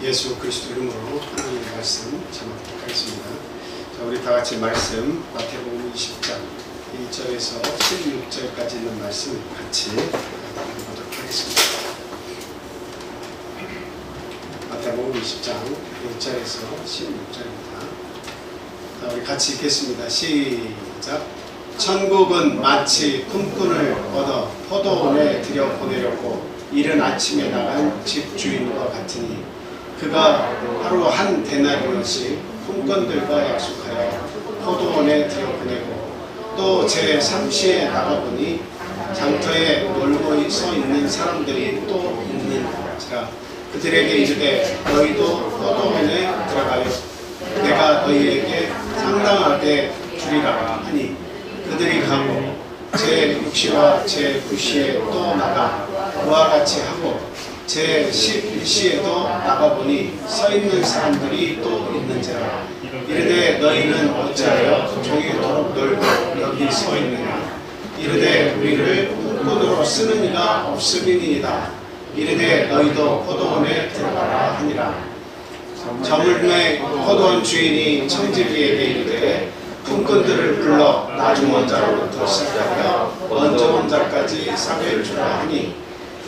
예수 그리스도 이름으로 하나님의 말씀 전하도록 하겠습니다. 자, 우리 다 같이 말씀 마태복음 20장 1절에서 16절까지 있는 말씀 같이 읽어보도록 하겠습니다. 마태복음 20장 1절에서 16절입니다. 자, 우리 같이 읽겠습니다. 시작. 천국은 마치 품꾼을 얻어 포도원에 들여보내려고 이른 아침에 나간 집주인과 같으니 그가 하루 한 데나리온씩 품꾼들과 약속하여 포도원에 들여보내고 또 제3시에 나가보니 장터에 놀고 서 있는 사람들이 또 있는지라 그들에게 이르되 너희도 포도원에 들어가여 내가 너희에게 상당하게 주리라 하니 그들이 가고 제6시와 제9시에 또 나가 그와 같이 하고 제11시에도 나가보니 서 있는 사람들이 또 있는지라 이르되 너희는 어찌하여 종일토록 놀고 여기 서 있느냐 이르되 우리를 품꾼으로 쓰는 이가 없음이니이다 이르되 너희도 포도원에 들어가라 하니라. 저물매 포도원 주인이 청지기에게 이르되 품꾼들을 불러 나중 온 자로부터 시작하여 먼저 온 자까지 사배를 주라 하니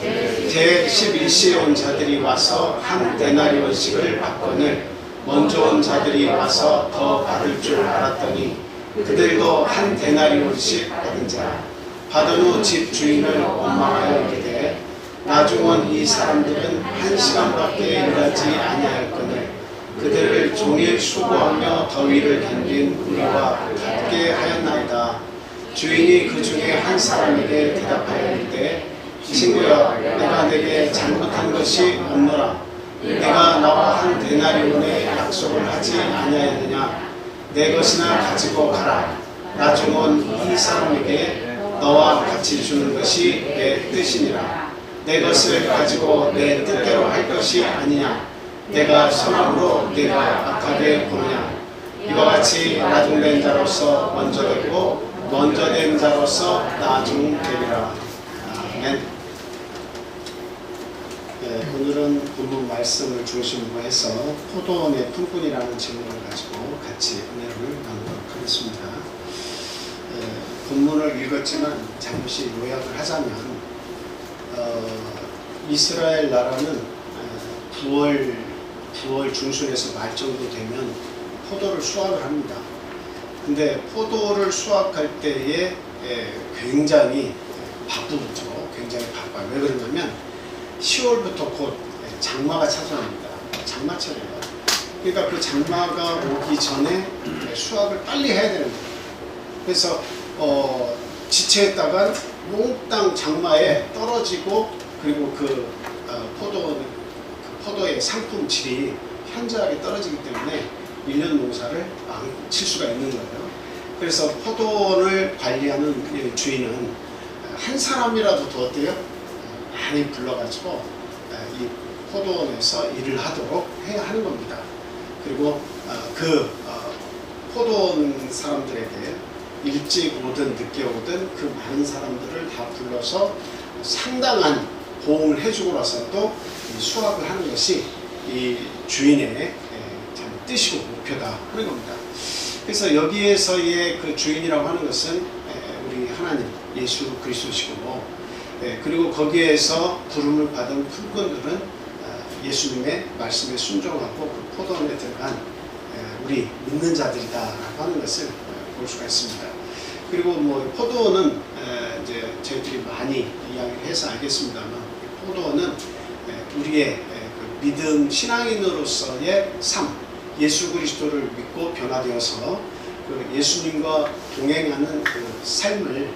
제11시에 온 자들이 와서 한 데나리온씩을 받거늘 먼저 온 자들이 와서 더 받을 줄 알았더니 그들도 한 데나리온씩 받은 자 받은 후 집 주인을 원망하여 이르되 나중 온 이 사람들은 1시간밖에 일하지 아니하였거늘 그들을 종일 수고하며 더위를 견딘 우리와 같게 하였나이다. 주인이 그 중에 한 사람에게 대답하여 이르되 친구야 내가 내게 잘못한 것이 없노라. 내가 너와 한 데나리온의 약속을 하지 아니하였느냐. 내 것이나 가지고 가라. 나중 온 이 사람에게 너와 같이 주는 것이 내 뜻이니라. 내 것을 가지고 내 뜻대로 할 것이 아니냐. 내가 선함으로 네가 악하게 보느냐. 이와 같이 나중된 자로서 먼저 되고 먼저 된 자로서 나중되리라. 아멘. 네, 오늘은 본문 말씀을 중심으로 해서 포도원의 품꾼이라는 질문을 가지고 같이 은혜를 나누도록 하겠습니다. 본문을 읽었지만 잠시 요약을 하자면 이스라엘 나라는 9월 중순에서 말 정도 되면 포도를 수확을 합니다. 근데 포도를 수확할 때에 굉장히 바쁘죠. 굉장히 바빠요. 왜 그러냐면 10월부터 곧 장마가 찾아옵니다. 장마철이에요. 그러니까 그 장마가 오기 전에 수확을 빨리 해야 되는 거예요. 그래서 지체했다가 몽땅 장마에 떨어지고 그리고 포도의 상품 질이 현저하게 떨어지기 때문에 1년 농사를 망칠 수가 있는 거예요. 그래서 포도원을 관리하는 주인은 한 사람이라도 더 어때요? 많이 불러가지고 이 포도원에서 일을 하도록 해야 하는 겁니다. 그리고 포도원 사람들에게 일찍 오든 늦게 오든 그 많은 사람들을 다 불러서 상당한 보응을 해주고 나서도 수확을 하는 것이 이 주인의 뜻이고 목표다 하는 겁니다. 그래서 여기에서의 그 주인이라고 하는 것은 우리 하나님 예수 그리스도시고 그리고 거기에서 부름을 받은 품꾼들은 예수님의 말씀에 순종하고 그 포도원에 들어간 우리 믿는 자들이다라고 하는 것을 볼 수가 있습니다. 그리고 포도원은 이제 저희들이 많이 이야기를 해서 알겠습니다만 포도원은 우리의 그 믿음 신앙인으로서의 삶, 예수 그리스도를 믿고 변화되어서 그 예수님과 동행하는 그 삶을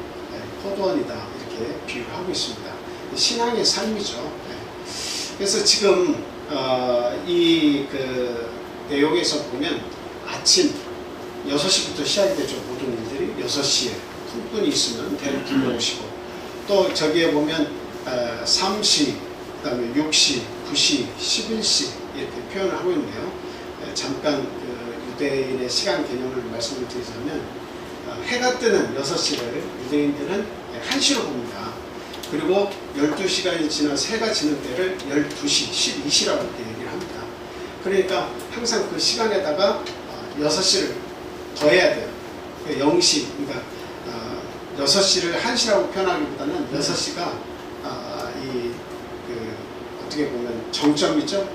포도원이다 이렇게 비유를 하고 있습니다. 신앙의 삶이죠. 그래서 지금 이 그 내용에서 보면 아침 6시부터 시작이 되죠. 모든 일들이 6시에 품꾼이 있으면 배를 불러오시고 또 저기에 보면 3시, 그 다음에 6시, 9시, 11시 이렇게 표현을 하고 있는데요. 잠깐 그 유대인의 시간 개념을 말씀을 드리자면 해가 뜨는 6시를 유대인들은 1시로 봅니다. 그리고 12시간이 지나서 해가 지는 때를 12시, 12시라고 이렇게 얘기를 합니다. 그러니까 항상 그 시간에다가 6시를 더해야 돼요. 0시, 그러니까 6시를 1시라고 표현하기보다는 6시가 어떻게 보면 정점이죠.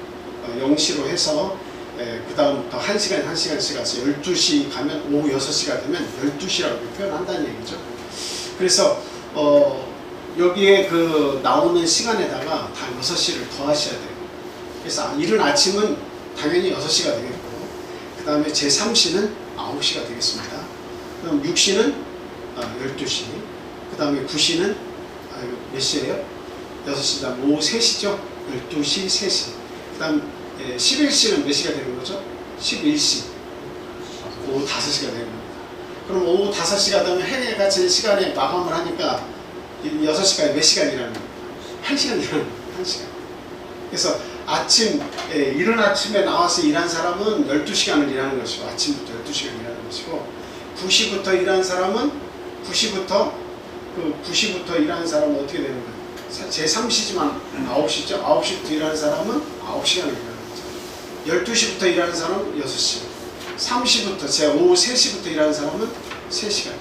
0시로 해서 그 다음부터 1시간, 1시간씩 가서 12시 가면 오후 6시가 되면 12시라고 표현한다는 얘기죠. 그래서 여기에 그 나오는 시간에다가 다 6시를 더하셔야 돼요. 그래서 이른 아침은 당연히 6시가 되겠고, 그 다음에 제3시는 9시가 되겠습니다. 그럼 6시는 12시, 그 다음에 9시는 몇 시예요? 6시, 다음 오후 3시죠? 12시, 3시. 그 다음 11시는 몇 시가 되는 거죠? 11시. 오후 5시가 되는 겁니다. 그럼 오후 5시가 되면 해가 질 시간에 마감을 하니까 6시까지 몇 시간 일하는 거예요? 1시간 일하는 거예요. 1시간. 그래서 이른 아침에 나와서 일한 사람은 12시간을 일하는 것이고, 아침부터 12시간 일하는 것이고, 9시부터 일한 사람은 9시부터 일하는 사람은 어떻게 되는 거예요? 제3시지만 9시죠. 9시부터 일하는 사람은 9시간을 일하는 거죠. 12시부터 일하는 사람은 6시, 3시부터 오후 3시부터 일하는 사람은 3시간,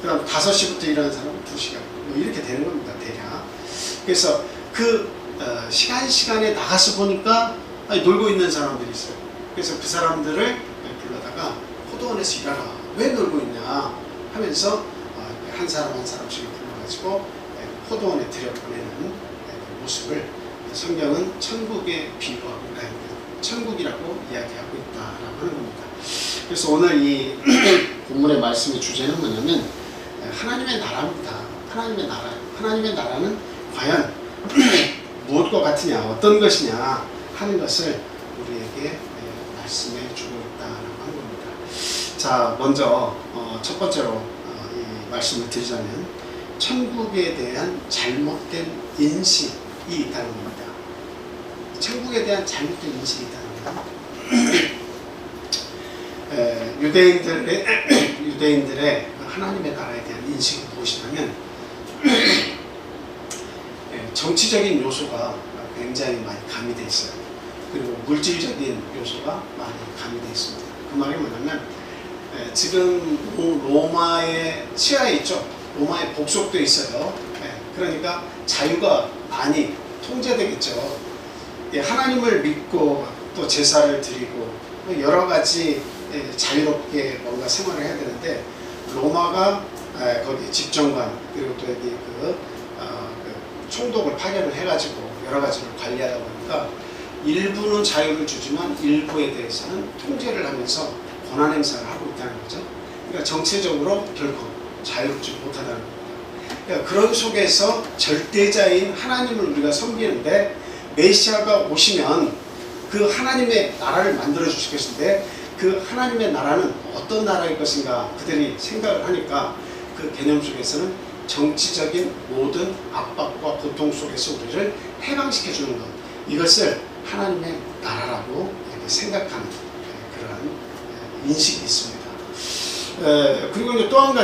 그 다음 5시부터 일하는 사람은 2시간, 뭐 이렇게 되는 겁니다, 대략. 그래서 그 시간에 나가서 보니까 놀고 있는 사람들이 있어요. 그래서 그 사람들을 불러다가 포도원에서 일하라, 왜 놀고 있냐 하면서 한 사람 한 사람씩 불러가지고 포도원에 들여보내는 모습을 성경은 천국에 비유하고 천국이라고 이야기하고 있다라고 하는 겁니다. 그래서 오늘 이 본문의 말씀의 주제는 뭐냐면 하나님의 나라입니다. 하나님의 나라예요. 하나님의 나라는 과연 무엇과 같으냐, 어떤 것이냐 하는 것을 우리에게 말씀해 주고 있다라고 하는 겁니다. 자, 먼저 첫 번째로 이 말씀을 드리자면 천국에 대한 잘못된 인식이 있다는 겁니다. 천국에 대한 잘못된 인식이 있다는 겁니다. 유대인들의 하나님의 나라에 대한 인식은 무엇이냐면 정치적인 요소가 굉장히 많이 가미되어 있어요. 그리고 물질적인 요소가 많이 가미되어 있습니다. 그 말이 뭐냐면 지금 로마의 치하에 있죠. 로마에 복속돼 있어요. 그러니까 자유가 많이 통제되겠죠. 하나님을 믿고 또 제사를 드리고 여러 가지 자유롭게 뭔가 생활을 해야 되는데, 로마가 거기 집정관, 그리고 또 여기 그 총독을 파견을 해가지고 여러 가지를 관리하다 보니까 일부는 자유를 주지만 일부에 대해서는 통제를 하면서 권한 행사를 하고 있다는 거죠. 그러니까 정치적으로 결코 자유롭지 못하다는 겁니다. 그러니까 그런 속에서 절대자인 하나님을 우리가 섬기는데, 메시아가 오시면 그 하나님의 나라를 만들어 주실 것인데, 그 하나님의 나라는 어떤 나라일 것인가 그들이 생각을 하니까 그 개념 속에서는 정치적인 모든 압박과 고통 속에서 우리를 해방시켜 주는 것, 이것을 하나님의 나라라고 이렇게 생각하는 그러한 인식이 있습니다. 그리고 이제 또 한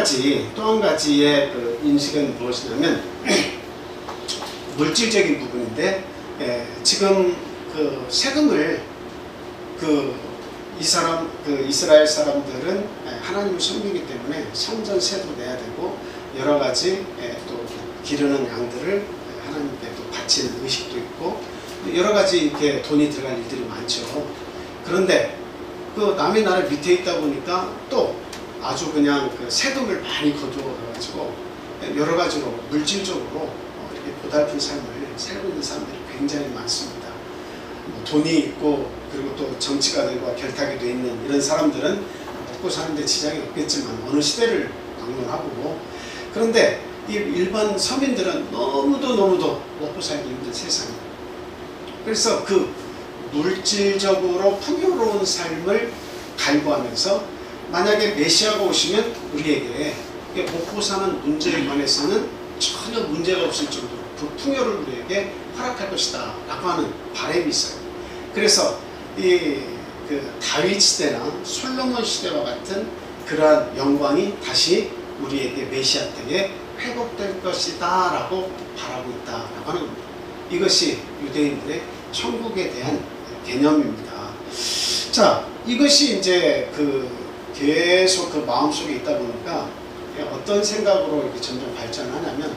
가지의 그 인식은 무엇이냐면 물질적인 부분인데, 지금 그 세금을 이스라엘 사람들은 하나님을 섬기기 때문에 성전세도 내야 되고 여러 가지 또 기르는 양들을 하나님께 또 바치는 의식도 있고 여러 가지 이렇게 돈이 들어갈 일들이 많죠. 그런데 그 남의 나라 밑에 있다 보니까 또 아주 그냥 그 세금을 많이 거두어가지고 여러 가지로 물질적으로 이렇게 고달픈 삶을 살고 있는 사람들이 굉장히 많습니다. 돈이 있고 그리고 또 정치가들과 결탁이 돼 있는 이런 사람들은 먹고 사는데 지장이 없겠지만 어느 시대를 막론하고, 그런데 이 일반 서민들은 너무도 먹고 살기 힘든 세상이에요. 그래서 그 물질적으로 풍요로운 삶을 갈구하면서 만약에 메시아가 오시면 우리에게 먹고 사는 문제에 관해서는 전혀 문제가 없을 정도로 그 풍요를 우리에게 허락할 것이다 라고 하는 바람이 있어요. 그래서 그 다윗 시대나 솔로몬 시대와 같은 그러한 영광이 다시 우리에게 메시아 때에 회복될 것이다 라고 바라고 있다 라고 하는 겁니다. 이것이 유대인들의 천국에 대한 개념입니다. 자, 이것이 이제 계속 그 마음속에 있다 보니까 어떤 생각으로 이렇게 점점 발전하냐면,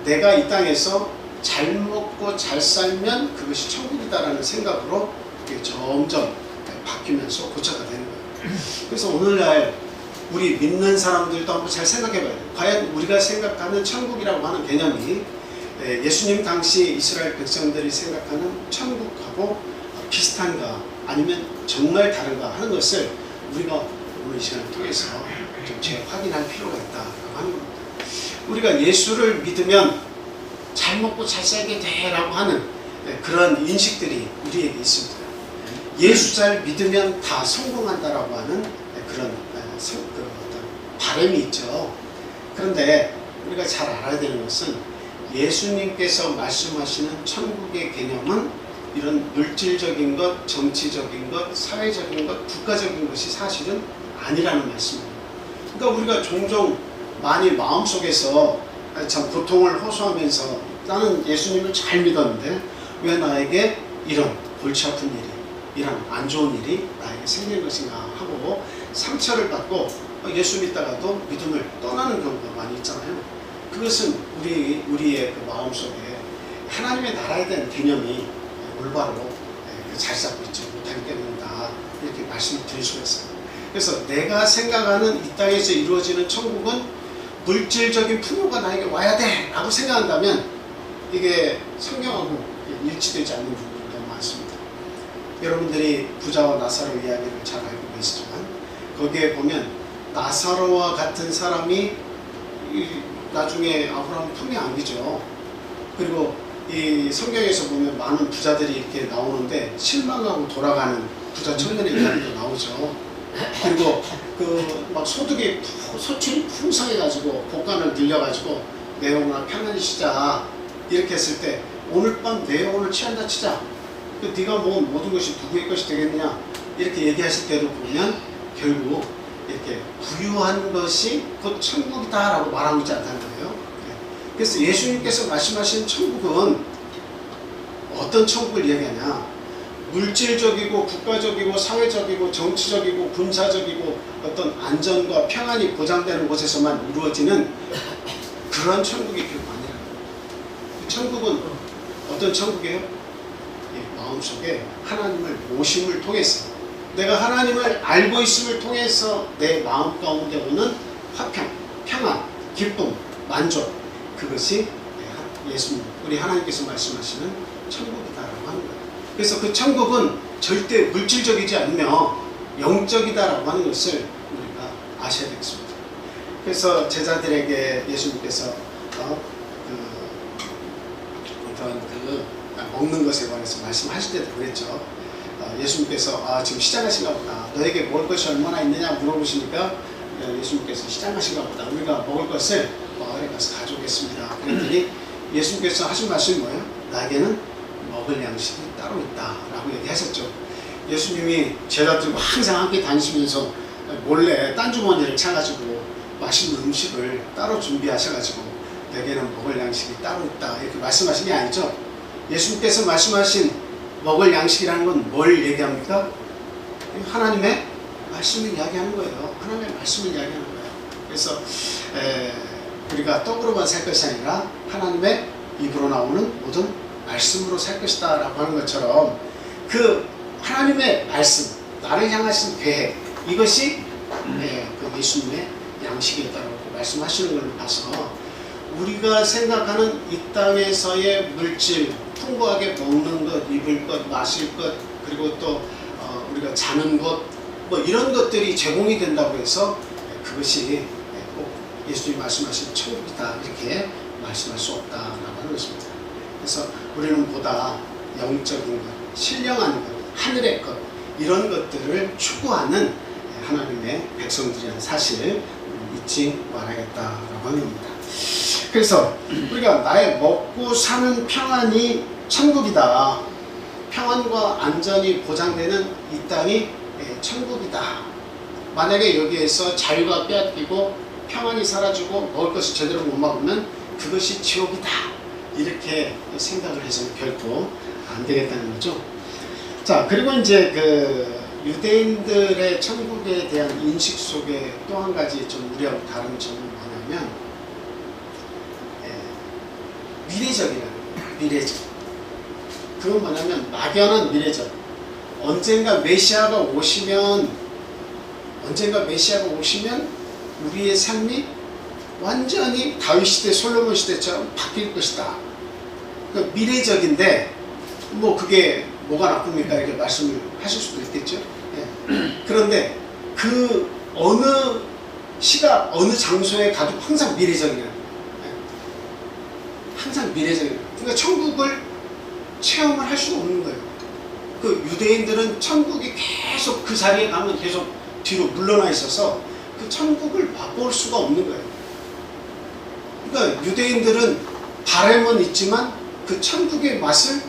내가 이 땅에서 잘 먹고 잘 살면 그것이 천국이다라는 생각으로 이렇게 점점 바뀌면서 고착화 되는 거예요. 그래서 오늘날 우리 믿는 사람들도 한번 잘 생각해 봐야 돼요. 과연 우리가 생각하는 천국이라고 하는 개념이 예수님 당시 이스라엘 백성들이 생각하는 천국하고 비슷한가, 아니면 정말 다른가 하는 것을 우리가 오늘 이 시간을 통해서 좀 재확인할 필요가 있다고 하는 겁니다. 우리가 예수를 믿으면 잘 먹고 잘 살게 돼라고 하는 그런 인식들이 우리에게 있습니다. 예수 잘 믿으면 다 성공한다라고 하는 그런 어떤 바람이 있죠. 그런데 우리가 잘 알아야 되는 것은, 예수님께서 말씀하시는 천국의 개념은 이런 물질적인 것, 정치적인 것, 사회적인 것, 국가적인 것이 사실은 아니라는 말씀입니다. 그러니까 우리가 종종 많이 마음속에서 참 고통을 호소하면서, 나는 예수님을 잘 믿었는데 왜 나에게 이런 골치 아픈 일이, 이런 안 좋은 일이 나에게 생기는 것인가 하고 상처를 받고 예수 믿다가도 믿음을 떠나는 경우가 많이 있잖아요. 그것은 우리의 그 마음속에 하나님의 나라에 대한 개념이 올바로 잘 잡고 있지 못하기 때문이다, 이렇게 말씀을 드릴 수가 있어요. 그래서 내가 생각하는 이 땅에서 이루어지는 천국은 물질적인 풍요가 나에게 와야 돼 라고 생각한다면, 이게 성경하고 일치되지 않는 부분이 너무 많습니다. 여러분들이 부자와 나사로 이야기를 잘 알고 계시지만, 거기에 보면 나사로와 같은 사람이 나중에 아브라함 품에 안기죠. 그리고 이 성경에서 보면 많은 부자들이 이렇게 나오는데 실망하고 돌아가는 부자 청년의 이야기도 나오죠. 그리고 막 소득이 소출이 풍성해가지고 복간을 들려가지고 내 영혼아 편안히 쉬자 이렇게 했을 때, 오늘 밤 내 영혼을 취한다 치자, 네가 모은 모든 것이 누구의 것이 되겠느냐 이렇게 얘기하실 때도 보면 결국 이렇게 부유한 것이 곧 천국이다 라고 말하고 있지 않다는 거예요. 그래서 예수님께서 말씀하신 천국은 어떤 천국을 얘기하냐, 물질적이고 국가적이고 사회적이고 정치적이고 군사적이고 어떤 안전과 평안이 보장되는 곳에서만 이루어지는 그런 천국이 결국 아니라는 거예요. 천국은 어떤 천국이에요? 마음속에 하나님을 모심을 통해서, 내가 하나님을 알고 있음을 통해서 내 마음 가운데 오는 화평, 평안, 기쁨, 만족, 그것이 예수님, 우리 하나님께서 말씀하시는 천국이다라고 하는 거예요. 그래서 그 천국은 절대 물질적이지 않으며 영적이다라고 하는 것을 우리가 아셔야 되겠습니다. 그래서 제자들에게 예수님께서 먹는 것에 관해서 말씀하실 때도 그랬죠. 예수님께서 지금 시장하신가 보다, 너에게 먹을 것이 얼마나 있느냐 물어보시니까 예수님께서 시장하신가 보다, 우리가 먹을 것을 마을에 가서 가져오겠습니다. 그랬더니 예수님께서 하신 말씀이 뭐예요? 나에게는 먹을 양식이 따로 있다 라고 얘기하셨죠. 예수님이 제자들과 항상 함께 다니시면서 몰래 딴 주머니를 차가지고 맛있는 음식을 따로 준비하셔가지고 내게는 먹을 양식이 따로 있다 이렇게 말씀하신 게 아니죠. 예수님께서 말씀하신 먹을 양식이라는 건 뭘 얘기합니까? 하나님의 말씀을 이야기하는 거예요. 하나님의 말씀을 이야기하는 거예요. 그래서 우리가 떡으로만 살 것이 아니라 하나님의 입으로 나오는 모든 말씀으로 살 것이다 라고 하는 것처럼, 그 하나님의 말씀, 나를 향하신 계획, 이것이 그 예수님의 양식이었다고 말씀하시는 걸 봐서, 우리가 생각하는 이 땅에서의 물질, 풍부하게 먹는 것, 입을 것, 마실 것, 그리고 또 우리가 자는 것, 뭐 이런 것들이 제공이 된다고 해서 그것이 꼭 예수님이 말씀하신 천국이다 이렇게 말씀할 수 없다라고 하는 것입니다. 그래서 우리는 보다 영적인 것, 신령한 것, 하늘의 것, 이런 것들을 추구하는 하나님의 백성들이라는 사실 잊지 말아야겠다라고 하는 겁니다. 그래서 우리가 나의 먹고 사는 평안이 천국이다, 평안과 안전이 보장되는 이 땅이 천국이다. 만약에 여기에서 자유가 빼앗기고 평안이 사라지고 먹을 것을 제대로 못 먹으면 그것이 지옥이다, 이렇게 생각을 해서는 결코 안 되겠다는 거죠. 자, 그리고 이제 그 유대인들의 천국에 대한 인식 속에 또 한 가지 좀 우리하고 다른 점은 뭐냐면, 미래적이라는 거예요. 미래적. 그건 뭐냐면 막연한 미래적. 언젠가 메시아가 오시면 우리의 삶이 완전히 다윗 시대, 솔로몬 시대처럼 바뀔 것이다. 그러니까 미래적인데 뭐 그게 뭐가 나쁩니까? 이렇게 말씀을 하실 수도 있겠죠. 그런데 그 어느 시각, 어느 장소에 가도 항상 미래적이에요. 항상 미래적이에요. 그러니까 천국을 체험을 할 수가 없는 거예요. 그 유대인들은 천국이 계속 그 자리에 가면 계속 뒤로 물러나 있어서 그 천국을 맛볼 수가 없는 거예요. 그러니까 유대인들은 바람은 있지만 그 천국의 맛을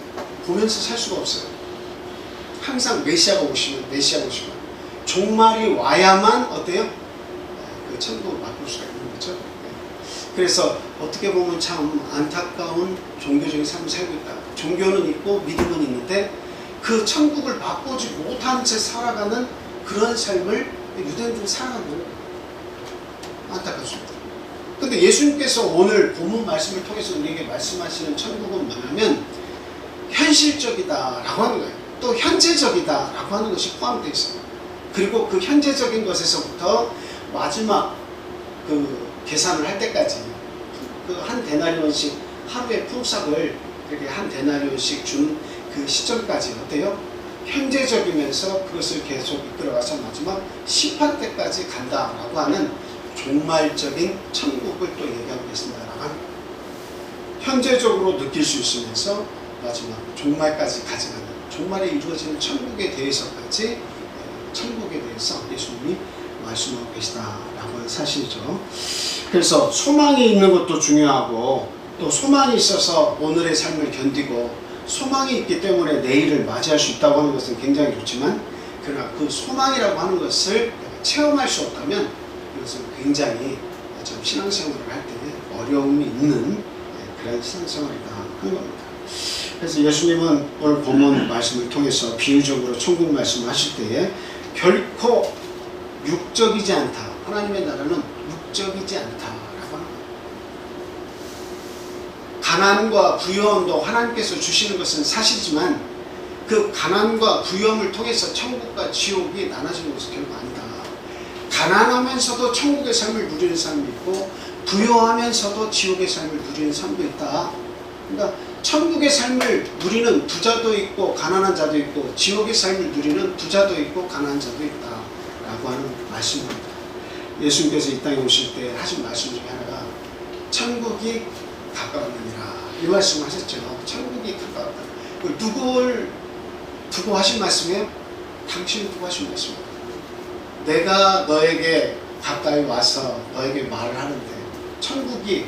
보면서 살 수가 없어요. 항상 메시아가 오시면 종말이 와야만 어때요? 그 천국을 맛볼 수가 있는 거죠. 그래서 어떻게 보면 참 안타까운 종교적인 삶을 살고 있다. 종교는 있고 믿음은 있는데 그 천국을 맛보지 못한 채 살아가는 그런 삶을 유대인들이 살아가는 거예요. 안타깝습니다. 근데 예수님께서 오늘 본문 말씀을 통해서 우리에게 말씀하시는 천국은 뭐냐면 현실적이다라고 하는 거예요. 또 현재적이다라고 하는 것이 포함되어 있어요. 그리고 그 현재적인 것에서부터 마지막 그 계산을 할 때까지 그 한 데나리온씩 하루의 품삯을 그렇게 한 데나리온씩 주는 그 시점까지 어때요? 현재적이면서 그것을 계속 이끌어가서 마지막 심판 때까지 간다라고 하는 종말적인 천국을 또 얘기하고 있습니다라고 하는 거예요. 현재적으로 느낄 수 있으면서 마지막 종말까지 가져가는 종말에 이루어지는 천국에 대해서까지 천국에 대해서 예수님이 말씀하고 계시다라고 하는 사실이죠. 그래서 소망이 있는 것도 중요하고 또 소망이 있어서 오늘의 삶을 견디고 소망이 있기 때문에 내일을 맞이할 수 있다고 하는 것은 굉장히 좋지만 그러나 그 소망이라고 하는 것을 체험할 수 없다면 이것은 굉장히 좀 신앙생활을 할 때 어려움이 있는 그런 신앙생활이다 하는 겁니다. 그래서 예수님은 오늘 본문 말씀을 통해서 비유적으로 천국 말씀을 하실 때에 결코 육적이지 않다. 하나님의 나라는 육적이지 않다라고 하는 거예요. 가난과 부유함도 하나님께서 주시는 것은 사실이지만 그 가난과 부유함을 통해서 천국과 지옥이 나눠지는 것은 결코 아니다. 가난하면서도 천국의 삶을 누리는 사람이 있고 부유하면서도 지옥의 삶을 누리는 사람도 있다. 그러니까 천국의 삶을 누리는 부자도 있고 가난한 자도 있고 지옥의 삶을 누리는 부자도 있고 가난한 자도 있다 라고 하는 말씀입니다. 예수님께서 이 땅에 오실 때 하신 말씀 중에 하나가 천국이 가까웠느니라 이 말씀을 하셨죠. 천국이 가까웠다. 누구를 두고 하신 말씀이에요? 당신을 두고 하신 말씀이에요. 내가 너에게 가까이 와서 너에게 말을 하는데 천국이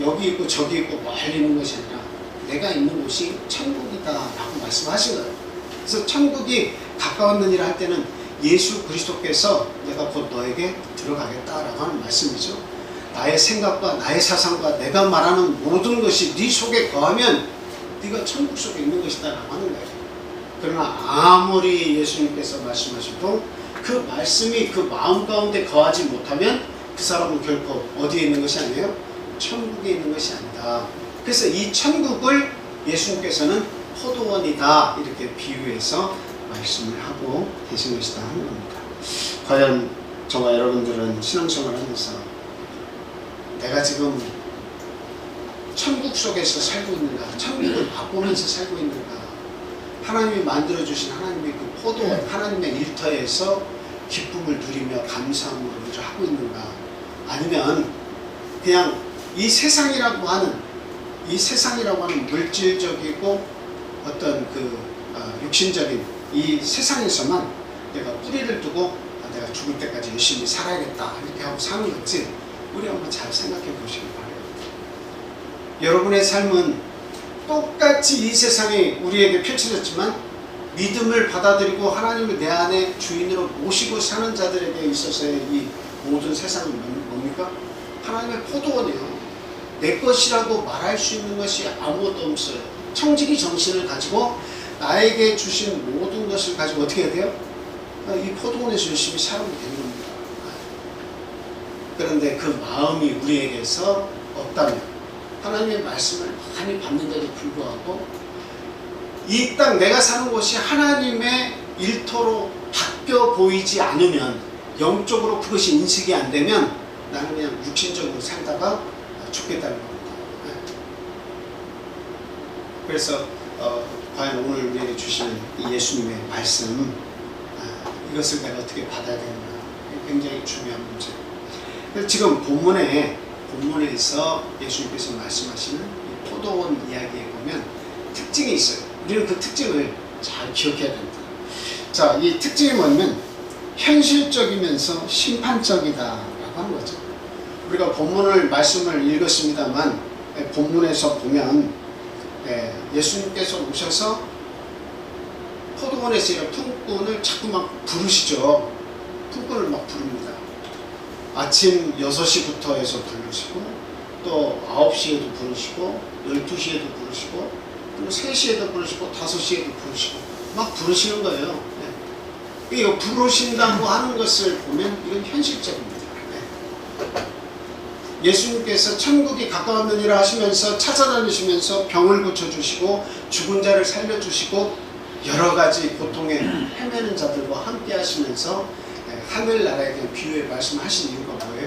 여기 있고 저기 있고 멀리 있는 것이 아니라 내가 있는 곳이 천국이다 라고 말씀하신 거예요. 그래서 천국이 가까웠느니라 할 때는 예수 그리스도께서 내가 곧 너에게 들어가겠다라고 하는 말씀이죠. 나의 생각과 나의 사상과 내가 말하는 모든 것이 네 속에 거하면 네가 천국 속에 있는 것이다 라고 하는 거예요. 그러나 아무리 예수님께서 말씀하셔도 그 말씀이 그 마음 가운데 거하지 못하면 그 사람은 결코 어디에 있는 것이 아니에요? 천국에 있는 것이 아니다. 그래서 이 천국을 예수님께서는 포도원이다 이렇게 비유해서 말씀을 하고 계신 것이다 하는 겁니다. 과연 저와 여러분들은 신앙생활을 하면서 내가 지금 천국 속에서 살고 있는가, 천국을 맛보면서 살고 있는가, 하나님이 만들어주신 하나님의 그 포도원, 하나님의 일터에서 기쁨을 누리며 감사함으로 하고 있는가, 아니면 그냥 이 세상이라고 하는 물질적이고 어떤 그 육신적인 이 세상에서만 내가 뿌리를 두고 내가 죽을 때까지 열심히 살아야겠다 이렇게 하고 사는 건지 우리 한번 잘 생각해 보시기 바랍니다. 여러분의 삶은 똑같이 이 세상에 우리에게 펼쳐졌지만 믿음을 받아들이고 하나님을 내 안에 주인으로 모시고 사는 자들에게 있어서의 이 모든 세상은 뭡니까? 하나님의 포도원이에요. 내 것이라고 말할 수 있는 것이 아무것도 없어요. 청지기 정신을 가지고 나에게 주신 모든 것을 가지고 어떻게 해야 돼요? 이 포도원에서 열심히 살아도 되는 겁니다. 그런데 그 마음이 우리에게서 없다면, 하나님의 말씀을 많이 받는데도 불구하고 이 땅 내가 사는 곳이 하나님의 일터로 바뀌어 보이지 않으면, 영적으로 그것이 인식이 안 되면 나는 그냥 육신적으로 살다가 죽겠다는 겁니다. 그래서 과연 오늘 우리에게 주시는 이 예수님의 말씀, 이것을 내가 어떻게 받아야 되느냐, 굉장히 중요한 문제예요. 지금 본문에서 예수님께서 말씀하시는 이 포도원 이야기에 보면 특징이 있어요. 우리는 그 특징을 잘 기억해야 됩니다. 자, 이 특징이 뭐냐면 현실적이면서 심판적이다라고 하는 거죠. 우리가 본문을 말씀을 읽었습니다만, 본문에서 보면 예수님께서 오셔서 포도원에서 이런 품꾼을 자꾸 막 부르시죠. 품꾼을 막 부릅니다. 아침 6시부터 해서 부르시고, 또 9시에도 부르시고, 12시에도 부르시고, 그리고 3시에도 부르시고, 5시에도 부르시고, 막 부르시는 거예요. 이거 부르신다고 하는 것을 보면 이건 현실적입니다. 예수님께서 천국이 가까웠느니라 하시면서 찾아다니시면서 병을 고쳐주시고, 죽은 자를 살려주시고, 여러 가지 고통에 헤매는 자들과 함께 하시면서 하늘나라에 대한 비유의 말씀하신 이유가 뭐예요?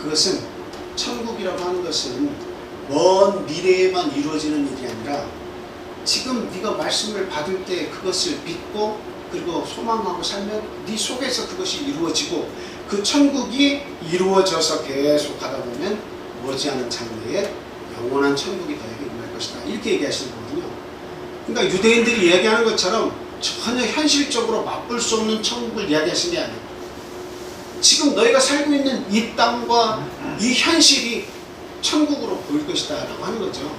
그것은, 천국이라고 하는 것은 먼 미래에만 이루어지는 일이 아니라 지금 네가 말씀을 받을 때 그것을 믿고 그리고 소망하고 살면 네 속에서 그것이 이루어지고, 그 천국이 이루어져서 계속 가다 보면 머지않은 장래에 영원한 천국이 너에게 임할 것이다, 이렇게 얘기하시는 거거든요. 그러니까 유대인들이 이야기하는 것처럼 전혀 현실적으로 맛볼 수 없는 천국을 이야기하신 게 아니에요. 지금 너희가 살고 있는 이 땅과 이 현실이 천국으로 보일 것이다 라고 하는 거죠.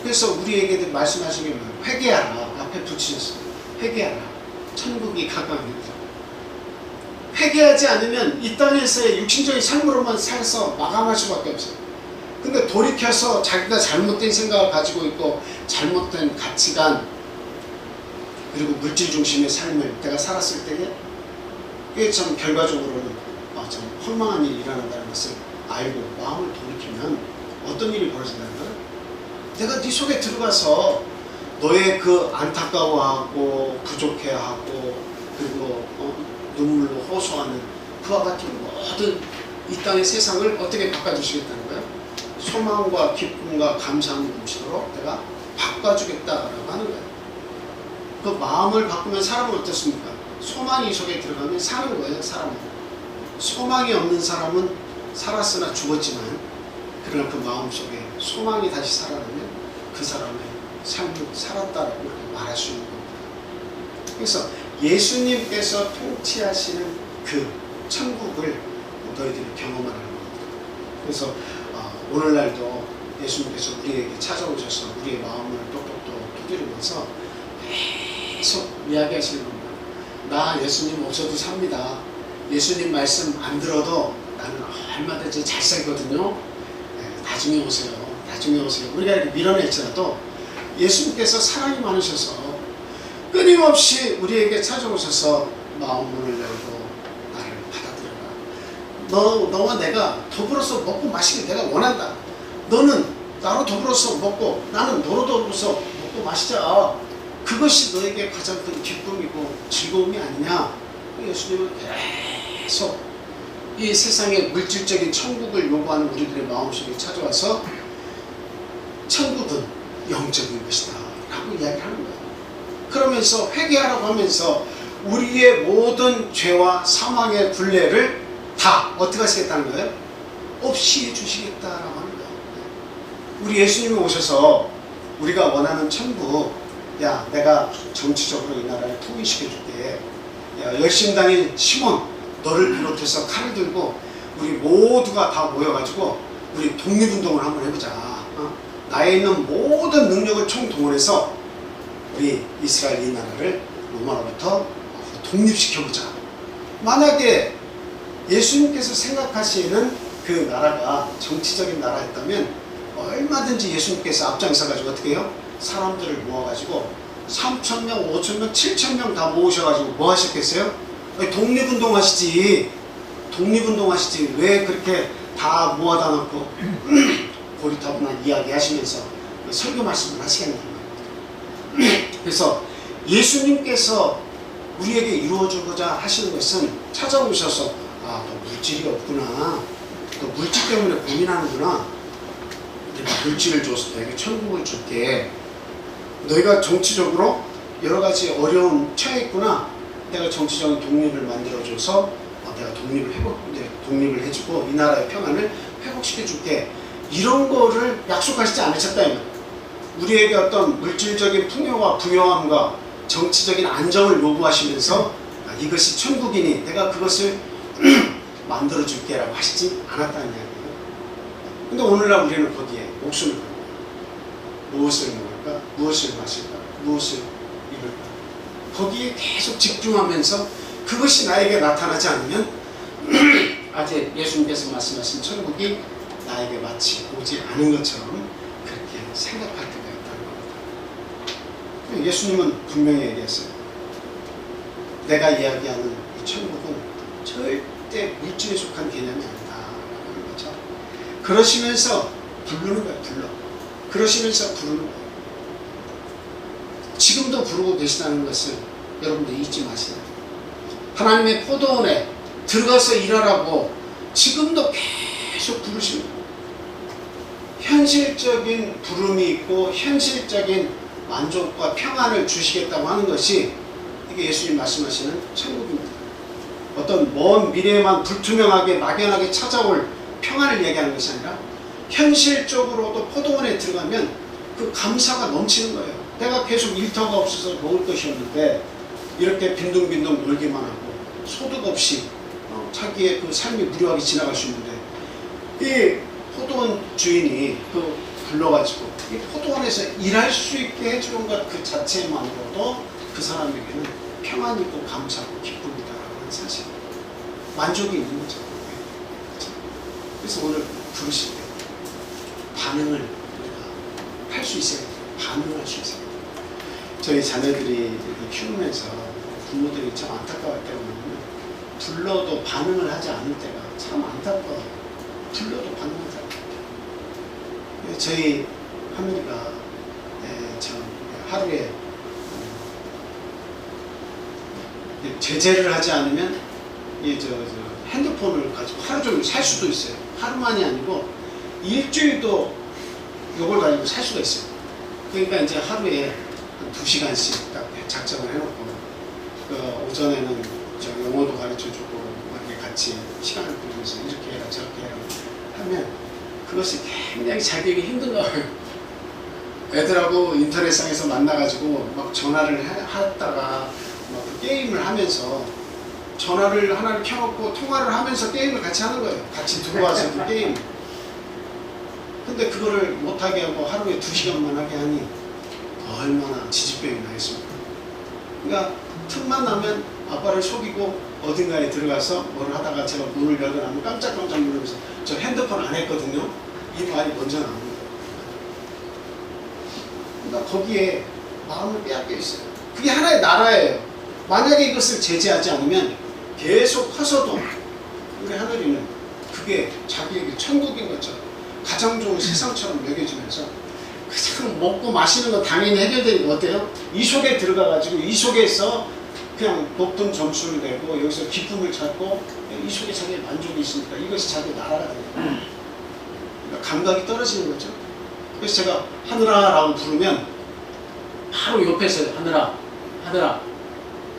그래서 우리에게 말씀하신 게 뭐예요? 회개하라. 앞에 붙이셨어요. 회개하라. 천국이 가까워집니다. 회개하지 않으면 이 땅에서의 육신적인 삶으로만 살아서 마감할 수밖에 없어요. 근데 돌이켜서 자기가 잘못된 생각을 가지고 있고 잘못된 가치관, 그리고 물질 중심의 삶을 내가 살았을 때에 그게 참 결과적으로는 참 황망한 일이 일어난다는 것을 알고 마음을 돌이키면 어떤 일이 벌어진다는 거예요? 내가 네 속에 들어가서 너의 그 안타까워하고 부족해하고 그리고 눈물로 호소하는 그와 같은 모든 이 땅의 세상을 어떻게 바꿔주시겠다는 거예요? 소망과 기쁨과 감사함을 넘치도록 내가 바꿔주겠다라고 하는 거예요. 그 마음을 바꾸면 사람은 어떻습니까? 소망이 속에 들어가면 사는 거예요. 사람은. 소망이 없는 사람은 살았으나 죽었지만, 그러나 그 마음 속에 소망이 다시 살아나면 그 사람의 삶을 살았다라고 말할 수 있는 겁니다. 그래서 예수님께서 통치하시는 그 천국을 너희들이 경험하는 겁니다. 그래서 오늘날도 예수님께서 우리에게 찾아오셔서 우리의 마음을 똑똑똑 두드리면서 계속 이야기하시는 겁니다. 나 예수님 없어도 삽니다. 예수님 말씀 안 들어도 나는 얼마든지 잘 살거든요. 나중에 오세요. 나중에 오세요. 우리가 이렇게 밀어낼지라도 예수님께서 사랑이 많으셔서 끊임없이 우리에게 찾아오셔서 마음 문을 열고 나를 받아들여라. 너와 내가 더불어서 먹고 마시길 내가 원한다. 너는 나로 더불어서 먹고 나는 너로 더불어서 먹고 마시자. 그것이 너에게 가장 큰 기쁨이고 즐거움이 아니냐. 예수님은 계속 이 세상의 물질적인 천국을 요구하는 우리들의 마음속에 찾아와서 천국은 영적인 것이다 라고 이야기하는 거예요. 그러면서 회개하라고 하면서 우리의 모든 죄와 사망의 굴레를 다 어떻게 하시겠다는 거예요? 없이 해주시겠다라고 하는 거예요. 우리 예수님이 오셔서 우리가 원하는 천국, 야 내가 정치적으로 이 나라를 통일시켜줄게. 야 열심당인 시몬 너를 비롯해서 칼을 들고 우리 모두가 다 모여가지고 우리 독립운동을 한번 해보자. 나에 있는 모든 능력을 총동원해서 우리 이스라엘 이 나라를 로마로부터 독립시켜보자. 만약에 예수님께서 생각하시는 그 나라가 정치적인 나라였다면 얼마든지 예수님께서 앞장서가지고 어떻게 해요? 사람들을 모아가지고 3,000명, 5,000명, 7,000명 다 모으셔가지고 뭐 하셨겠어요? 독립운동 하시지. 독립운동 하시지. 왜 그렇게 다 모아다 놓고 고리타분한 이야기 하시면서 설교 말씀을 하시겠냐는 거예요. 그래서 예수님께서 우리에게 이루어주고자 하시는 것은 찾아오셔서 너 물질이 없구나. 너 물질 때문에 고민하는구나. 내가 물질을 줘서 너에게 천국을 줄게. 너희가 정치적으로 여러 가지 어려운 처해 있구나. 내가 정치적인 독립을 만들어줘서 내가 독립을 해주고 이 나라의 평안을 회복시켜줄게. 이런 거를 약속하시지 않으셨다. 우리에게 어떤 물질적인 풍요와 부요함과 정치적인 안정을 요구하시면서 이것이 천국이니 내가 그것을 만들어줄게 라고 하시지 않았다는 이야기예요. 근데 오늘날 우리는 거기에 목숨을 걸고 무엇을 먹을까? 무엇을 마실까? 무엇을 입을까? 거기에 계속 집중하면서 그것이 나에게 나타나지 않으면 아직 예수님께서 말씀하신 천국이 나에게 마치 오지 않은 것처럼 그렇게 생각할 때가 있다는 겁니다. 예수님은 분명히 얘기했어요. 내가 이야기하는 이 천국은 절대 물질에 속한 개념이 아니다 라는 거죠. 그러시면서 부르는 거예요. 그러시면서 부르는 거예요. 지금도 부르고 계시다는 것을 여러분들 잊지 마세요. 하나님의 포도원에 들어가서 일하라고 지금도 계속 부르시는 거예요. 현실적인 부름이 있고 현실적인 만족과 평안을 주시겠다고 하는 것이 이게 예수님 말씀하시는 천국입니다. 어떤 먼 미래에만 불투명하게 막연하게 찾아올 평안을 얘기하는 것이 아니라 현실적으로도 포도원에 들어가면 그 감사가 넘치는 거예요. 내가 계속 일터가 없어서 먹을 것이 없는데 이렇게 빈둥빈둥 놀기만 하고 소득 없이 자기의 그 삶이 무료하게 지나갈 수 있는데 이 포도원 주인이 그 불러가지고 이 포도원에서 일할 수 있게 해주는 것 그 자체만으로도 그 사람에게는 평안이 있고 감사하고 기쁨이다라는 사실, 만족이 있는 거죠. 그래서 오늘 부르실 때 반응을 우리가 할 수 있어야 돼요. 반응을 할 수 있어야 돼요. 저희 자녀들이 이렇게 키우면서 부모들이 참 안타까울 때가 뭐냐면 불러도 반응을 하지 않을 때가 참 안타까워요. 불러도 반응하지 않을 때. 저희 하늘이가 참 하루에 제재를 하지 않으면 핸드폰을 가지고 하루 종일 살 수도 있어요. 하루만이 아니고 일주일도 이걸 가지고 살 수가 있어요. 그러니까 이제 하루에 한 2시간씩 딱 작정을 해놓고 오전에는 저 영어도 가르쳐주고 이렇게 같이 시간을 보내면서 이렇게 해라 저렇게 해라 하면 그것이 굉장히 자기에게 힘든 거예요. 애들하고 인터넷상에서 만나가지고 막 전화를 하다가 막 게임을 하면서 전화를 하나를 켜놓고 통화를 하면서 게임을 같이 하는 거예요. 같이 들어와서도 게임. 근데 그거를 못하게 하고 하루에 2시간만 하게 하니 얼마나 지지병이 나겠습니까? 그러니까 틈만 나면 아빠를 속이고 어딘가에 들어가서 뭘 하다가 제가 문을 열고 나면 깜짝깜짝 놀라면서 저 핸드폰 안 했거든요. 이 말이 먼저 나오는 거예요. 그러니까 거기에 마음을 빼앗겨 있어요. 그게 하나의 나라예요. 만약에 이것을 제재하지 않으면 계속 커서도 우리 하늘이는 그게 자기에게 천국인 것처럼 가장 좋은 세상처럼 먹여지면서 그냥 먹고 마시는 거 당연히 해결되는 거 어때요? 이 속에 들어가가지고 이 속에서 그냥 높은 점수를 내고 여기서 기쁨을 찾고 이 속에 자기의 만족이 있으니까 이것이 자기의 나라가 되는 거예요. 그러니까 감각이 떨어지는 거죠. 그래서 제가 하늘아라고 부르면 바로 옆에서 하늘아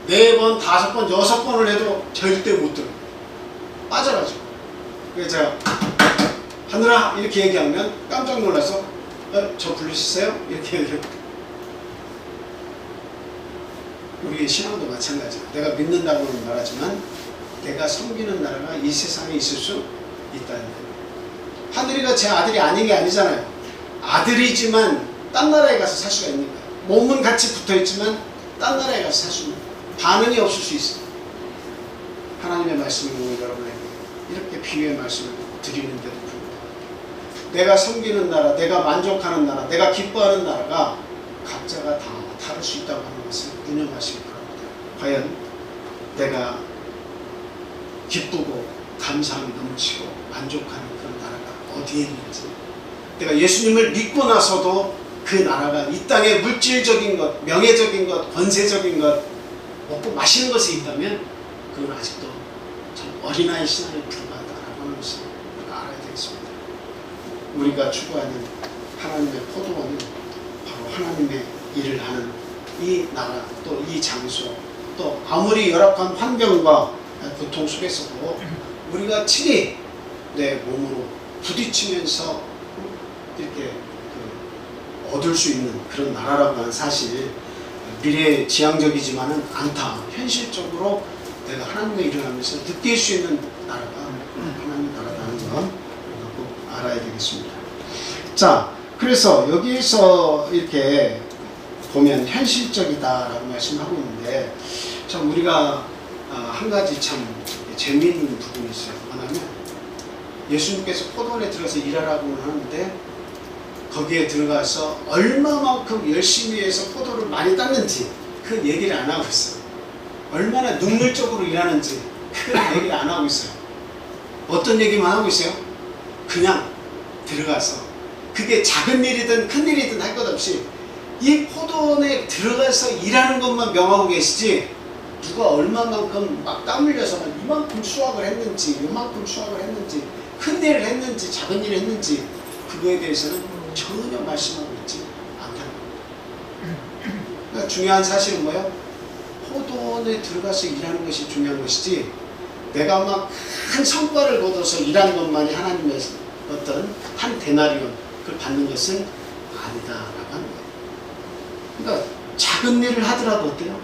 4번, 5번, 6번을 해도 절대 못 들어요. 빠져가지고. 그래서 제가 하늘아 이렇게 얘기하면 깜짝 놀라서 저 부르셨어요? 이렇게 얘기해요. 우리의 신앙도 마찬가지예요. 내가 믿는다고는 말하지만 내가 섬기는 나라가 이 세상에 있을 수 있다는 거예요. 하늘이가 제 아들이 아닌 게 아니잖아요. 아들이지만 딴 나라에 가서 살 수가 있는 거예요. 몸은 같이 붙어있지만 딴 나라에 가서 살 수 있는 거예요. 반응이 없을 수 있어요. 하나님의 말씀을 여러분에게 이렇게 비유의 말씀을 드리는데도 불구하고 내가 섬기는 나라, 내가 만족하는 나라, 내가 기뻐하는 나라가 각자가 다 다를 수 있다고 하는 것을 유념하시기 바랍니다. 과연 내가 기쁘고 감사함이 넘치고 만족하는 그런 나라가 어디에 있는지, 내가 예수님을 믿고 나서도 그 나라가 이 땅의 물질적인 것, 명예적인 것, 권세적인 것, 먹고 마시는 것에 있다면 그건 아직도 참 어린아이 신앙에 불과하다라고 하는 것을 우리가 알아야 되겠습니다. 우리가 추구하는 하나님의 포도원은 바로 하나님의 일을 하는 이 나라, 또 이 장소, 또 아무리 열악한 환경과 고통 속에서도 우리가 친히 내 몸으로 부딪히면서 이렇게 얻을 수 있는 그런 나라라고 하는 사실, 미래 지향적이지만은 않다. 현실적으로 내가 하나님의 일을 하면서 느낄 수 있는 나라가 하나님의 나라라는 것 우리가 꼭 알아야 되겠습니다. 자, 그래서 여기에서 이렇게 보면 현실적이다라고 말씀하고 있는데, 참 우리가 한 가지 참 재미있는 부분이 있어요. 뭐냐면 예수님께서 포도원에 들어서 일하라고는 하는데 거기에 들어가서 얼마만큼 열심히 해서 포도를 많이 땄는지 그 얘기를 안 하고 있어요. 얼마나 능률적으로 일하는지 그런 얘기를 안 하고 있어요. 어떤 얘기만 하고 있어요? 그냥 들어가서, 그게 작은 일이든 큰 일이든 할 것 없이 이 포도원에 들어가서 일하는 것만 명하고 계시지, 누가 얼마만큼 막 땀 흘려서 이만큼 수확을 했는지, 이만큼 수확을 했는지, 큰 일을 했는지 작은 일을 했는지 그거에 대해서는 전혀 말씀하고 있지 않다는 겁니다. 그러니까 중요한 사실은 뭐예요? 포도원에 들어가서 일하는 것이 중요한 것이지, 내가 막 큰 성과를 거둬서 일하는 것만이 하나님의 어떤 한 데나리온 그걸 받는 것은 아니다라고 하는 거예요. 그러니까 작은 일을 하더라도 어때요?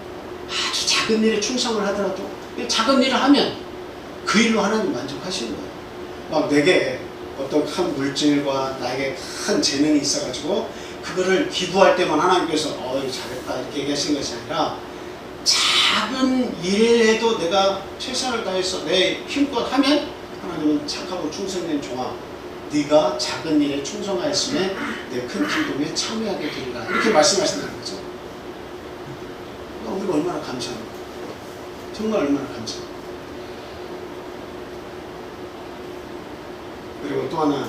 아주 작은 일에 충성을 하더라도 작은 일을 하면 그 일로 하나님 만족하시는 거예요. 막 내게 어떤 큰 물질과 나에게 큰 재능이 있어가지고 그거를 기부할 때만 하나님께서 잘했다 이렇게 얘기하시는 것이 아니라, 작은 일에도 내가 최선을 다해서 내 힘껏 하면 하나님은 착하고 충성된 종아, 네가 작은 일에 충성하였으면 내 큰 기쁨에 참여하게 되리라, 이렇게 말씀하신다는 거죠. 우리가 얼마나 감사합니까? 정말 얼마나 감사합니까? 그리고 또 하나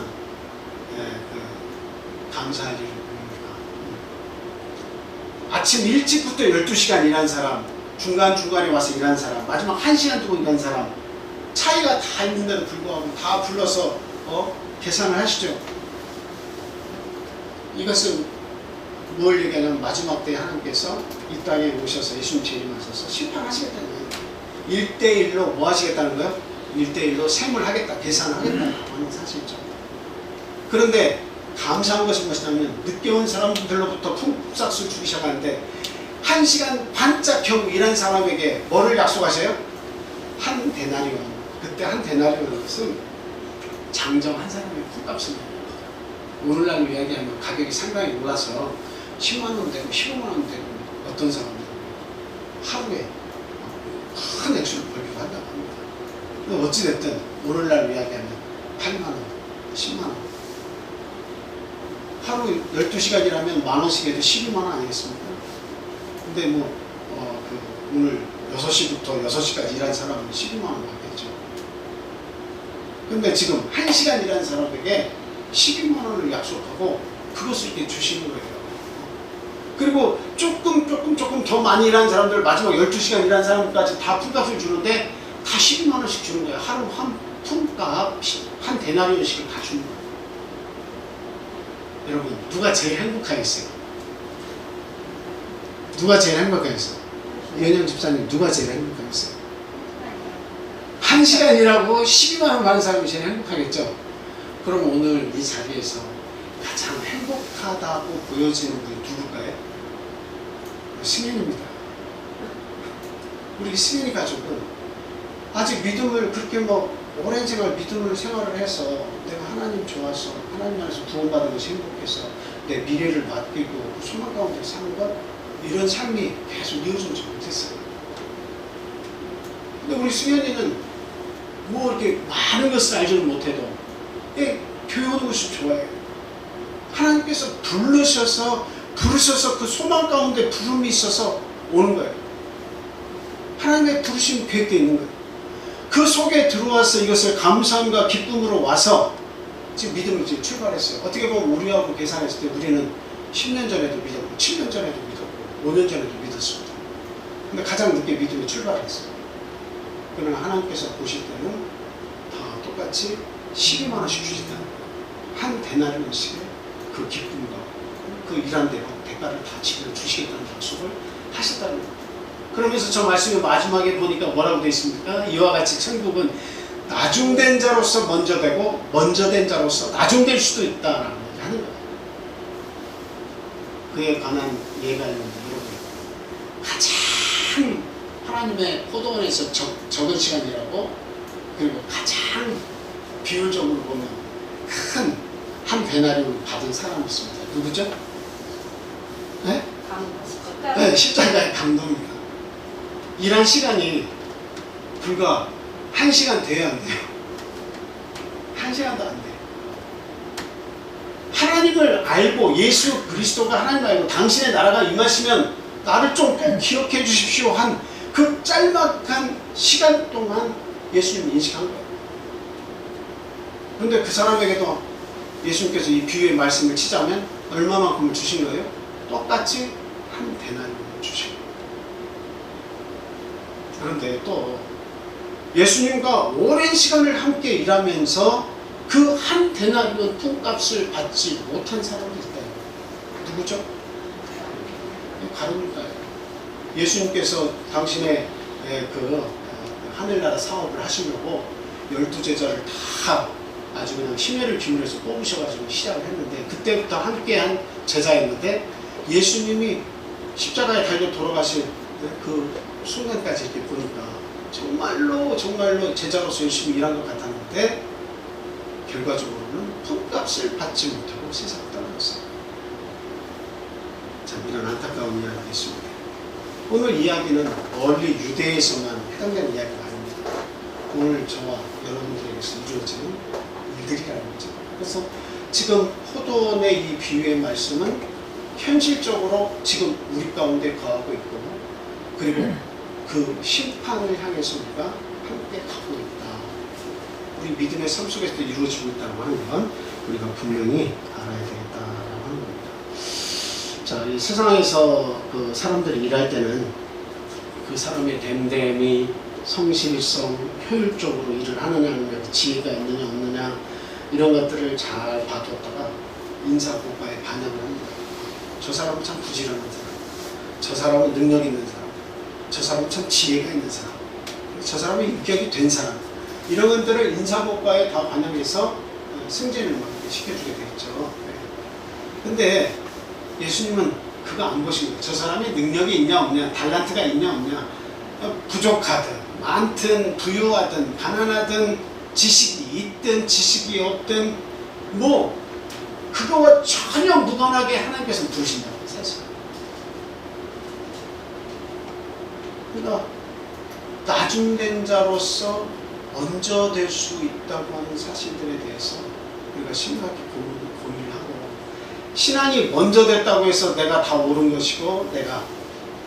감사할 일이 뭡니까? 아침 일찍부터 12시간 일한 사람, 중간중간에 와서 일한 사람, 마지막 1시간 두고 일한 사람, 차이가 다 있는데도 불구하고 다 불러서 계산을 하시죠. 이것은 뭘 얘기하냐면 마지막 때에 하나님께서 이 땅에 오셔서 예수님 재림하셔서 심판하시겠다는 거예요. 1대1로 뭐 하시겠다는 거예요? 1대1로 셈을하겠다, 계산을 하겠다는 하는 사실이죠. 그런데 감사한 것이 무엇이냐면, 늦게 온 사람들로부터 품삯을 주기 시작하는데 1시간 반짝 겨우 일한 사람에게 뭐를 약속하세요? 한 데나리온. 그때 한 데나리온은 것은 장정 한 사람의 품값을 얘기합니다. 오늘날로 이야기하면 가격이 상당히 올라서 10만원 되고 15만원 되고, 어떤 사람들은 하루에 큰 액수를 벌기도 한다고 합니다. 어찌됐든 오늘날 이야기하면 8만원, 10만원, 하루 12시간 일하면 만원씩 해도 12만원 아니겠습니까? 근데 오늘 6시부터 6시까지 일한 사람은 12만원 받겠죠. 근데 지금 1시간 일한 사람에게 12만원을 약속하고 그것을 이렇게 주시는 거예요. 그리고 조금 더 많이 일한 사람들, 마지막 12시간 일한 사람까지 다 품값을 주는데 다 12만원씩 주는 거예요. 하루 한 품값 한 데나리온씩을 다 주는 거예요. 여러분, 누가 제일 행복하겠어요? 누가 제일 행복하겠어요? 이은영 집사님, 누가 제일 행복하겠어요? 1시간 일하고 12만원 받는 사람이 제일 행복하겠죠? 그럼 오늘 이 자리에서 가장 행복하다고 보여지는 분이 누굴까요? 승현입니다. 우리 승현이 가족은 아직 믿음을 그렇게 오랜 세월 믿음을 생활을 해서 내가 하나님 좋아서 하나님 안에서 구원받은 것이 행복해서 내 미래를 맡기고 소망 가운데 사는 것, 이런 삶이 계속 이어지지 못했어요. 근데 우리 승현이는 뭐 이렇게 많은 것을 알지는 못해도 교회 오는 것이 좋아요. 하나님께서 부르셔서 그 소망 가운데 부름이 있어서 오는 거예요. 하나님의 부르심 계획되어 있는 거예요. 그 속에 들어와서 이것을 감사함과 기쁨으로 와서 지금 믿음을 지금 출발했어요. 어떻게 보면 우리하고 계산했을 때 우리는 10년 전에도 믿었고 7년 전에도 믿었고 5년 전에도 믿었습니다. 근데 가장 늦게 믿음이 출발했어요. 그러나 하나님께서 보실 때는 다 똑같이 12만 원씩 주신다는 거예요. 한 데나리온씩의 그 기쁨과 그 일한 대로 대가를 다 지금 주시겠다는 약속을 하셨다는 거예요. 그러면서 저 말씀의 마지막에 보니까 뭐라고 되어 있습니까? 이와 같이 천국은 나중된 자로서 먼저 되고 먼저 된 자로서 나중될 수도 있다라고 하는 거예요. 그에 관한 예가 있는데 여러분, 가장 하나님의 포도원에서 적은 시간이라고, 그리고 가장 비율적으로 보면 큰 한 데나리온을 받은 사람이 있습니다. 누구죠? 네? 네, 십자가의 감독입니다. 일한 시간이 불과 1시간 돼야 안 돼요. 1시간도 안 돼요. 하나님을 알고, 예수 그리스도가 하나님을 알고 당신의 나라가 임하시면 나를 좀 꼭 기억해 주십시오 한 그 짤막한 시간 동안 예수님을 인식한 거예요. 그런데 그 사람에게도 예수님께서 이 비유의 말씀을 치자면 얼마만큼을 주신 거예요? 똑같이 한 데나리온을 주신 거예요. 그런데 또 예수님과 오랜 시간을 함께 일하면서 그 한 데나리온 품값을 받지 못한 사람이 있다. 누구죠? 가룟유다예요. 예수님께서 당신의 그 하늘나라 사업을 하시려고 12제자를 다 아주 그냥 심혈을 기울여서 뽑으셔가지고 시작을 했는데, 그때부터 함께한 제자였는데 예수님이 십자가에 달려 돌아가실 그 순간까지 이렇게 보니까 정말로 제자로서 열심히 일한 것 같았는데 결과적으로는 품값을 받지 못하고 세상을 떠나갔어요. 참 이런 안타까운 이야기가 있습니다. 오늘 이야기는 멀리 유대에서만 해당되는 이야기가 아닙니다. 오늘 저와 여러분들에게서 이루어지는 일들이라는 거죠. 그래서 지금 포도원의 이 비유의 말씀은 현실적으로 지금 우리 가운데 거하고 있고, 그리고 그 심판을 향해서 우리가 함께 가고 있다. 우리 믿음의 삶 속에서 이루어지고 있다고 하는 건 우리가 분명히 알아야 되겠다라고 하는 겁니다. 자, 이 세상에서 그 사람들이 일할 때는 그 사람의 됨됨이, 성실성, 효율적으로 일을 하느냐, 지혜가 있느냐 없느냐, 이런 것들을 잘 봐뒀다가 인사고과에 반영을 합니다. 저 사람은 참 부지런한 사람, 저 사람은 능력 있는 사람, 저 사람은 참 지혜가 있는 사람, 저 사람은 인격이 된 사람, 이런 것들을 인사고과에 다 반영해서 승진을 시켜주게 되겠죠. 근데 예수님은 그거 안 보신 거예요. 저 사람이 능력이 있냐 없냐, 달란트가 있냐 없냐, 부족하든 많든 부유하든 가난하든 지식이 있든 지식이 없든 뭐 그거와 전혀 무관하게 하나님께서 부르신다고 사실. 그러니까 나중된 자로서 먼저 될 수 있다고 하는 사실들에 대해서 우리가 심각히 고민을 하고, 신앙이 먼저 됐다고 해서 내가 다 옳은 것이고 내가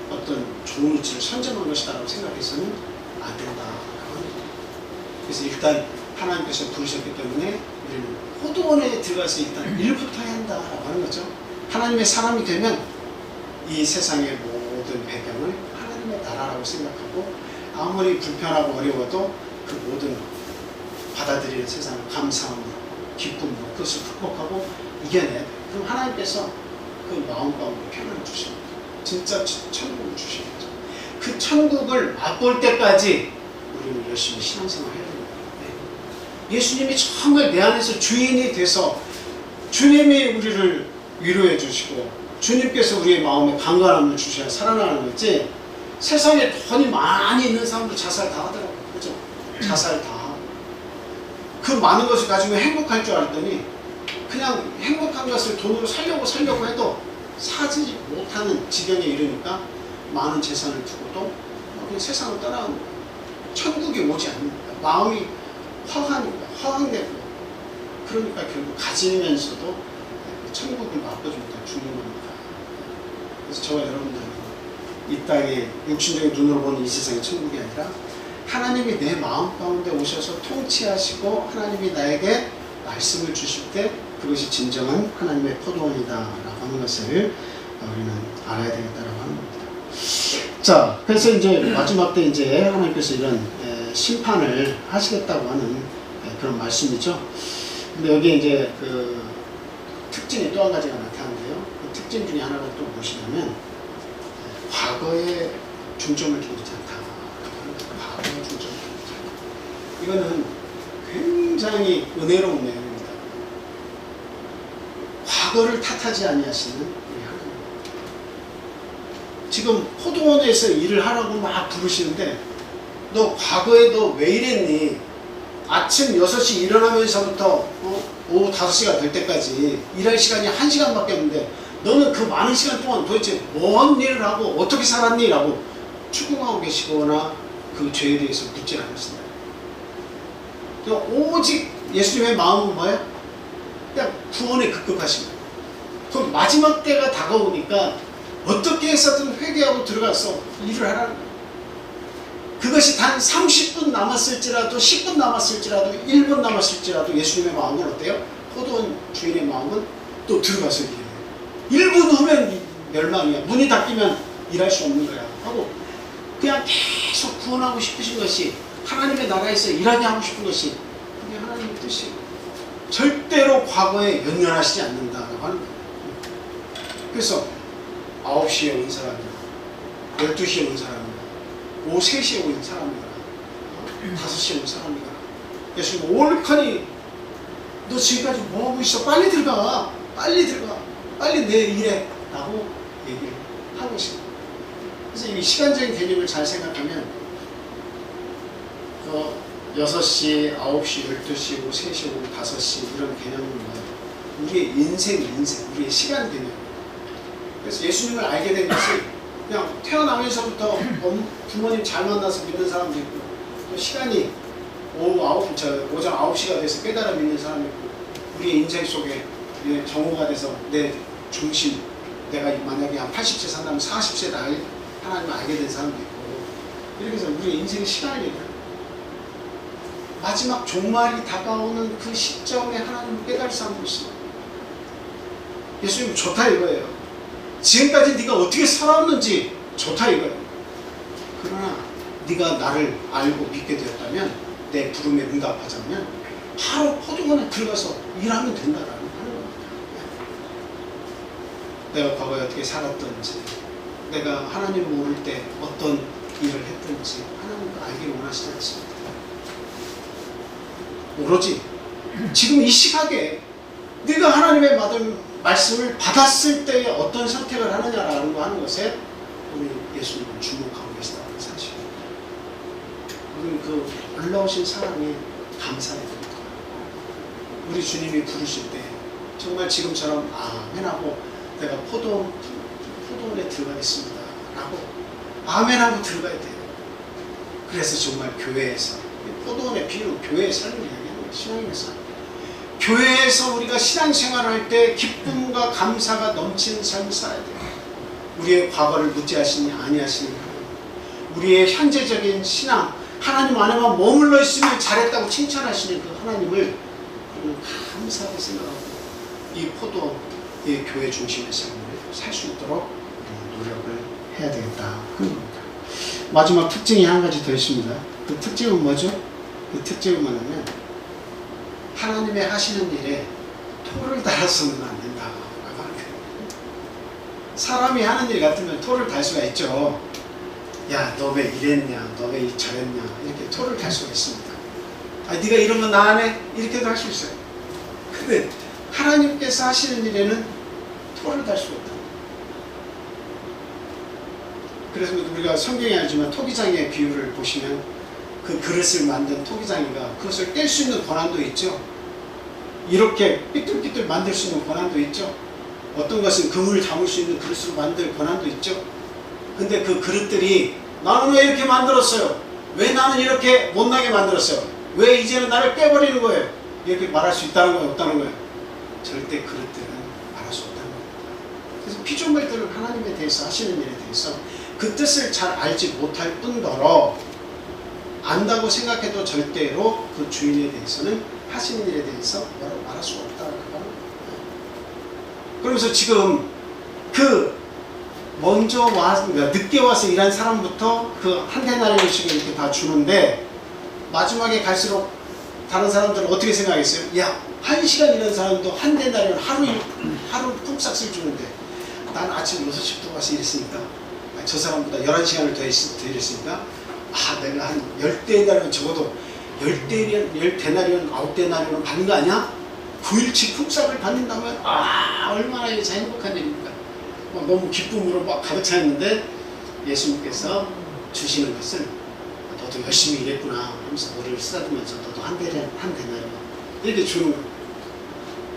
어떤 좋은 위치를 선점한 것이다라고 생각해서는 안 된다라고 합니다. 그래서 일단 하나님께서 부르셨기 때문에 우리는 포도원에 들어가서 일단 일부터 해야 한다라고 하는 거죠. 하나님의 사람이 되면 이 세상의 모든 배경을 하나님의 나라라고 생각하고, 아무리 불편하고 어려워도 그 모든 받아들이는 세상을 감사함으로, 기쁨으로 그것을 극복하고 이겨내야 돼요. 그럼 하나님께서 그 마음 가운데 평안을 주십니다. 진짜 천국을 주시는 거죠. 그 천국을 맛볼 때까지 우리는 열심히 신앙생활 해야 됩니다. 예수님이 정말 내 안에서 주인이 돼서 주님이 우리를 위로해 주시고 주님께서 우리의 마음에 강건함을 주셔야 살아나는 거지, 세상에 돈이 많이 있는 사람도 자살 다 하더라고요. 그죠? 자살 다 하고. 그 많은 것을 가지고 행복할 줄 알았더니 그냥 행복한 것을 돈으로 살려고 해도 사지 못하는 지경에 이르니까 많은 재산을 두고도 그냥 세상을 떠나가는 거예요. 천국이 오지 않는 거예요. 마음이 허황되고 그러니까 결국 가지면서도 천국을 맛보지 못하고 죽는 겁니다. 그래서 저와 여러분들은 이 땅에 육신적인 눈으로 보는 이 세상의 천국이 아니라 하나님이 내 마음 가운데 오셔서 통치하시고 하나님이 나에게 말씀을 주실 때 그것이 진정한 하나님의 포도원이다 라고 하는 것을 우리는 알아야 되겠다라고 하는 겁니다. 자, 그래서 이제 마지막 때 이제 하나님께서 이런 심판을 하시겠다고 하는 그런 말씀이죠. 근데 여기에 이제 그 특징이 또 한 가지가 나타나는데요. 그 특징 중에 하나가 또 무엇이냐면 과거에 중점을 두지 않다. 과거에 중점을 두지 않다. 이거는 굉장히 은혜로운 내용입니다. 과거를 탓하지 아니하시는 우리 하나님. 지금 포도원에서 일을 하라고 막 부르시는데 너 과거에 너 왜 이랬니? 아침 6시 일어나면서부터 오후 5시가 될 때까지 일할 시간이 1시간밖에 없는데 너는 그 많은 시간 동안 도대체 뭔 일을 하고 어떻게 살았니? 라고 추궁하고 계시거나 그 죄에 대해서 묻지 않으신다. 오직 예수님의 마음은 뭐예요? 그냥 구원에 급급하신 거예요. 그럼 마지막 때가 다가오니까 어떻게 해서든 회개하고 들어가서 일을 하라는 거예요. 그것이 단 30분 남았을지라도 10분 남았을지라도 1분 남았을지라도 예수님의 마음은 어때요? 포도원 주인의 마음은 또 들어가서 일해요. 1분 후면 멸망이야. 문이 닫히면 일할 수 없는 거야 하고 그냥 계속 구원하고 싶으신 것이 하나님의 나라에서 일하게 하고 싶은 것이 그게 하나님의 뜻이에요. 절대로 과거에 연연하시지 않는다라고 하는 거예요. 그래서 9시에 온 사람이야, 12시에 온 사람이야, 오후 3시에 온 사람이야, 5시에 온 사람이야. 예수님 올카니 너 지금까지 뭐하고 있어? 빨리 들어가, 빨리 들어가, 빨리 내 일해 라고 얘기를 하고 있습니다. 그래서 이 시간적인 개념을 잘 생각하면 6시, 9시, 12시, 오후 3시, 오후 5시 이런 개념은 뭐예요? 우리의 인생, 우리의 시간 개념. 그래서 예수님을 알게 된 것이 그냥 태어나면서부터 부모님 잘 만나서 믿는 사람도 있고 또 시간이 오전 9시가 돼서 깨달아 믿는 사람이 있고 우리의 인생 속에 정오가 돼서 내 중심, 내가 만약에 한 80세 산다면 40세 날 하나님을 알게 된 사람도 있고 이렇게 해서 우리의 인생의 시간이 마지막 종말이 다가오는 그 시점에 하나님을 깨달을 사람도 있습니다. 예수님 좋다 이거예요. 지금까지 네가 어떻게 살아왔는지 좋다 이거예요. 그러나 네가 나를 알고 믿게 되었다면 내 부름에 응답하자면 바로 포도원에 들어가서 일하면 된다라는 겁니다. 내가 과거에 어떻게 살았던지 내가 하나님 모를 때 어떤 일을 했던지 하나님도 알기를 원하시지 않습니다. 오로지 지금 이 시각에 네가 하나님의 말씀을 받았을 때에 어떤 선택을 하느냐라는 거 하는 것에 우리 예수님은 주목하고 계시다는 사실입니다. 우리는 그 놀라우신 사랑에 감사해야 됩니다. 우리 주님이 부르실 때 정말 지금처럼 아멘하고 내가 포도원에 들어가겠습니다 라고 아멘하고 들어가야 돼요. 그래서 정말 교회에서 포도원의 비유는 교회의 삶을 이야기하는 거예요. 신앙의 삶. 교회에서 우리가 신앙생활을 할 때 기쁨과 감사가 넘치는 삶을 살아야 돼요. 우리의 과거를 묻지하시니 아니하시니 우리의 현재적인 신앙 하나님 안에만 머물러 있으면 잘했다고 칭찬하시는 그 하나님을 감사하게 생각하고 이 포도 이 교회 중심의 삶을 살 수 있도록 노력을 해야 되겠다 하는 겁니다. 마지막 특징이 한 가지 더 있습니다. 그 특징은 뭐죠? 그 특징은 뭐냐면 하나님의 하시는 일에 토를 달아서는 안 된다고 하는 거예요. 사람이 하는 일 같으면 토를 달 수가 있죠. 야, 너 왜 이랬냐, 너 왜 저랬냐 이렇게 토를 달 수가 있습니다. 네가 이러면 나 안 해? 이렇게도 할 수 있어요. 근데 하나님께서 하시는 일에는 토를 달 수가 없다. 그래서 우리가 성경에 알지만 토기장의 비유를 보시면 그 그릇을 만든 토기장이가 그것을 뗄 수 있는 권한도 있죠. 이렇게 삐뚤삐뚤 만들 수 있는 권한도 있죠. 어떤 것은 금을 담을 수 있는 그릇으로 만들 권한도 있죠. 근데 그 그릇들이 나는 왜 이렇게 만들었어요? 왜 나는 이렇게 못나게 만들었어요? 왜 이제는 나를 빼버리는 거예요? 이렇게 말할 수 있다는 거예요, 없다는 거예요? 절대 그럴 때는 말할 수 없다는 거예요. 그래서 피조물들은 하나님에 대해서 하시는 일에 대해서 그 뜻을 잘 알지 못할 뿐더러 안다고 생각해도 절대로 그 주인에 대해서는 하시는 일에 대해서 뭐라고 말할 수가 없다는 거예요. 그러면서 지금 그 먼저 와서 늦게 와서 일한 사람부터 그 한 데나리온씩 이렇게 다 주는데 마지막에 갈수록 다른 사람들은 어떻게 생각했어요? 야, 1시간 일한 사람도 한 데나리온 하루 품삯을 주는데 난 아침 6시부터 와서 일했으니까 저 사람보다 11시간을 더 일했으니까 내가 한 10데나리온 적어도 10데나리온 9데나리온 받는 거 아니야? 9일치 품삯을 받는다면 얼마나 이게 행복한 일입니까? 너무 기쁨으로 막 가득 차있는데 예수님께서 주시는 것은 너도 열심히 일했구나 하면서 머리를 쓰다듬으면서 너도 한 데나리온 이렇게 주는 거예요.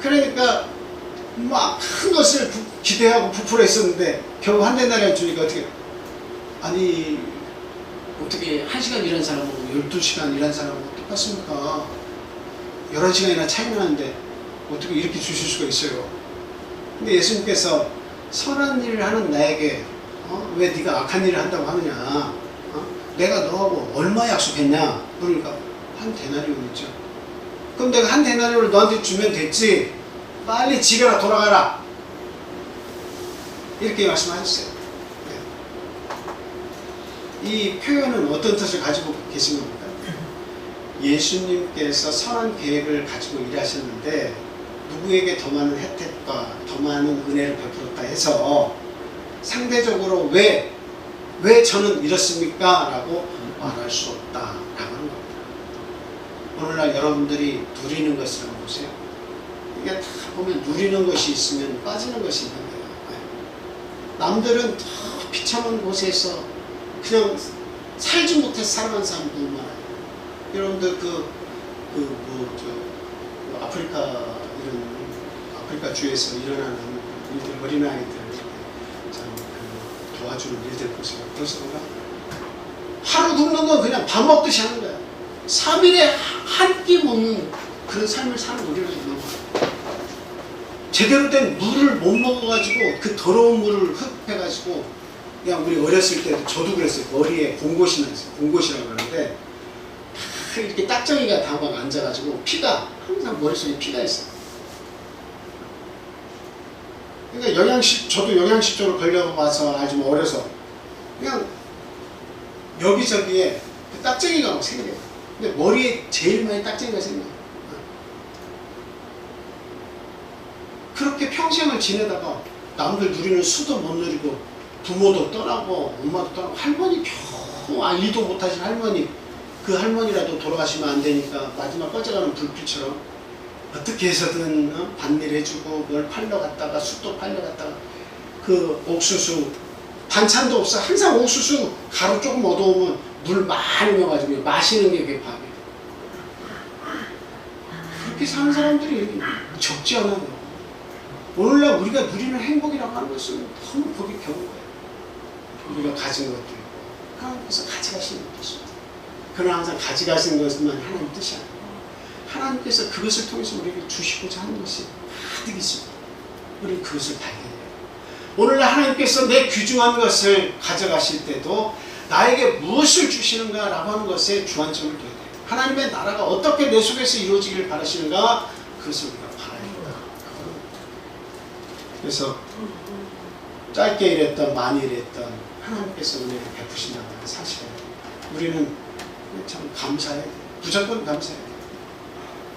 그러니까 막 큰 것을 기대하고 부풀어 있었는데 결국 한 데나리온 주니까 어떻게 1시간 일한 사람하고 12시간 일한 사람하고 똑같습니까? 11시간이나 차이 나는데 어떻게 이렇게 주실 수가 있어요? 근데 예수님께서 선한 일을 하는 나에게 왜 네가 악한 일을 한다고 하느냐? 내가 너하고 얼마 약속했냐? 그러니까 한 데나리온이죠. 그럼 내가 한 데나리온을 너한테 주면 됐지. 빨리 집에라 돌아가라. 이렇게 말씀하셨어요. 네. 이 표현은 어떤 뜻을 가지고 계신 겁니까? 예수님께서 선한 계획을 가지고 일하셨는데 누구에게 더 많은 혜택과 더 많은 은혜를 베풀었다 해서 상대적으로 왜 저는 이렇습니까? 라고 말할 수 없다 라고 하는 겁니다. 오늘날 여러분들이 누리는 것을 한번 보세요. 이게 다 보면 누리는 것이 있으면 빠지는 것이 있는 거예요. 남들은 더 비참한 곳에서 그냥 살지 못해서 살아간 사람들 많아요. 여러분들 아프리카 주에서 일어나는 일들, 어린아이들 도와주는 일들 보세요. 그래서 하루 굶는 건 그냥 밥 먹듯이 하는 거야. 3일에 한 끼 먹는 그런 삶을 사는 우리가 있는 거야. 제대로 된 물을 못 먹어가지고 그 더러운 물을 흡입해가지고 그냥 우리 어렸을 때도 저도 그랬어요. 머리에 공고시라고 그러는데 이렇게 딱정이가 다 막 앉아가지고 피가 항상 머릿속에 피가 있어요. 그러니까 저도 영양실조로 걸려와서 아주 어려서 그냥 여기저기에 그 딱정이가 막 생겨요. 근데 머리에 제일 많이 딱정이가 생겨요. 그렇게 평생을 지내다가 남들 누리는 수도 못 누리고 부모도 떠나고 엄마도 떠나고 할머니 겨우 일도 못하신 할머니 그 할머니라도 돌아가시면 안 되니까 마지막 꺼져가는 불빛처럼 어떻게 해서든 반일 해주고 뭘 팔러 갔다가 숯도 팔러 갔다가 그 옥수수 반찬도 없어. 항상 옥수수 가루 조금 얻어오면 물 많이 넣어가지고 마시는 게 그게 밥이에요. 그렇게 사는 사람들이 적지 않아요. 오늘날 우리가 누리는 행복이라고 하는 것은 너무 보기 겨운 거예요. 우리가 가진 것도 있고 하나님께서 가져가시는 것도 있습니다. 그러나 항상 가져가시는 것만 하나님 뜻이 아니에요. 하나님께서 그것을 통해서 우리에게 주시고자 하는 것이 가득 있습니다. 우리는 그것을 발견해요. 오늘날 하나님께서 내 귀중한 것을 가져가실 때도 나에게 무엇을 주시는가 라고 하는 것에 주안점을 둬야 돼요. 하나님의 나라가 어떻게 내 속에서 이루어지기를 바라시는가 그것을 우리가 바라야 된다. 그래서 짧게 일했던 많이 일했던 하나님께서 은혜를 베푸신다는 사실을 우리는 참 감사해야 돼요. 무조건 감사해야 돼요.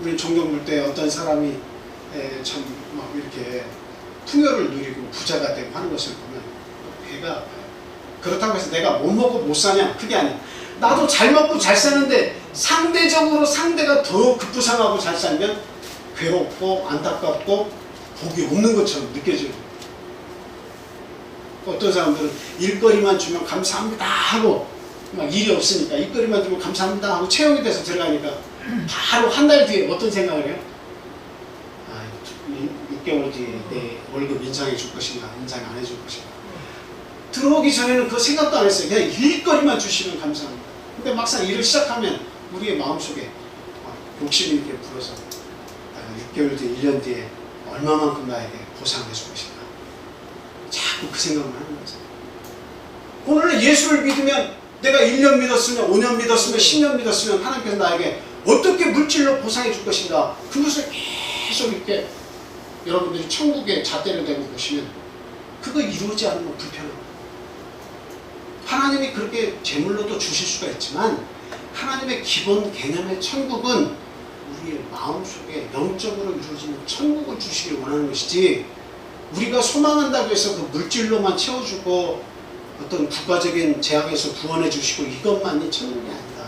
우리는 종종 볼 때 어떤 사람이 참 막 이렇게 풍요를 누리고 부자가 되고 하는 것을 보면 배가 아파요. 그렇다고 해서 내가 못 먹고 못 사냐? 그게 아니야. 나도 잘 먹고 잘 사는데 상대적으로 상대가 더 급부상하고 잘 살면 괴롭고 안타깝고 복이 없는 것처럼 느껴져요. 어떤 사람들은 일거리만 주면 감사합니다 하고 막 일이 없으니까 일거리만 주면 감사합니다 하고 채용이 돼서 들어가니까 바로 한 달 뒤에 어떤 생각을 해요? 6개월 뒤에 내 월급 인상해 줄 것인가 인상 안 해줄 것인가. 들어오기 전에는 그 생각도 안 했어요. 그냥 일거리만 주시면 감사합니다. 근데 막상 일을 시작하면 우리의 마음속에 욕심이 이렇게 불어서 6개월 뒤에 1년 뒤에 얼마만큼 나에게 보상해 줄 것인가. 자꾸 그 생각만 하는 거죠. 오늘 예수를 믿으면 내가 1년 믿었으면 5년 믿었으면 10년 믿었으면 하나님께서 나에게 어떻게 물질로 보상해 줄 것인가. 그것을 계속 이렇게 여러분들이 천국의 잣대를 대고 보시면 그거 이루어지지 않으면 불편합니다. 하나님이 그렇게 재물로도 주실 수가 있지만 하나님의 기본 개념의 천국은 우리의 마음속에 영적으로 이루어지는 천국을 주시길 원하는 것이지, 우리가 소망한다고 해서 그 물질로만 채워주고 어떤 국가적인 제약에서 구원해 주시고 이것만이 천국이 아니다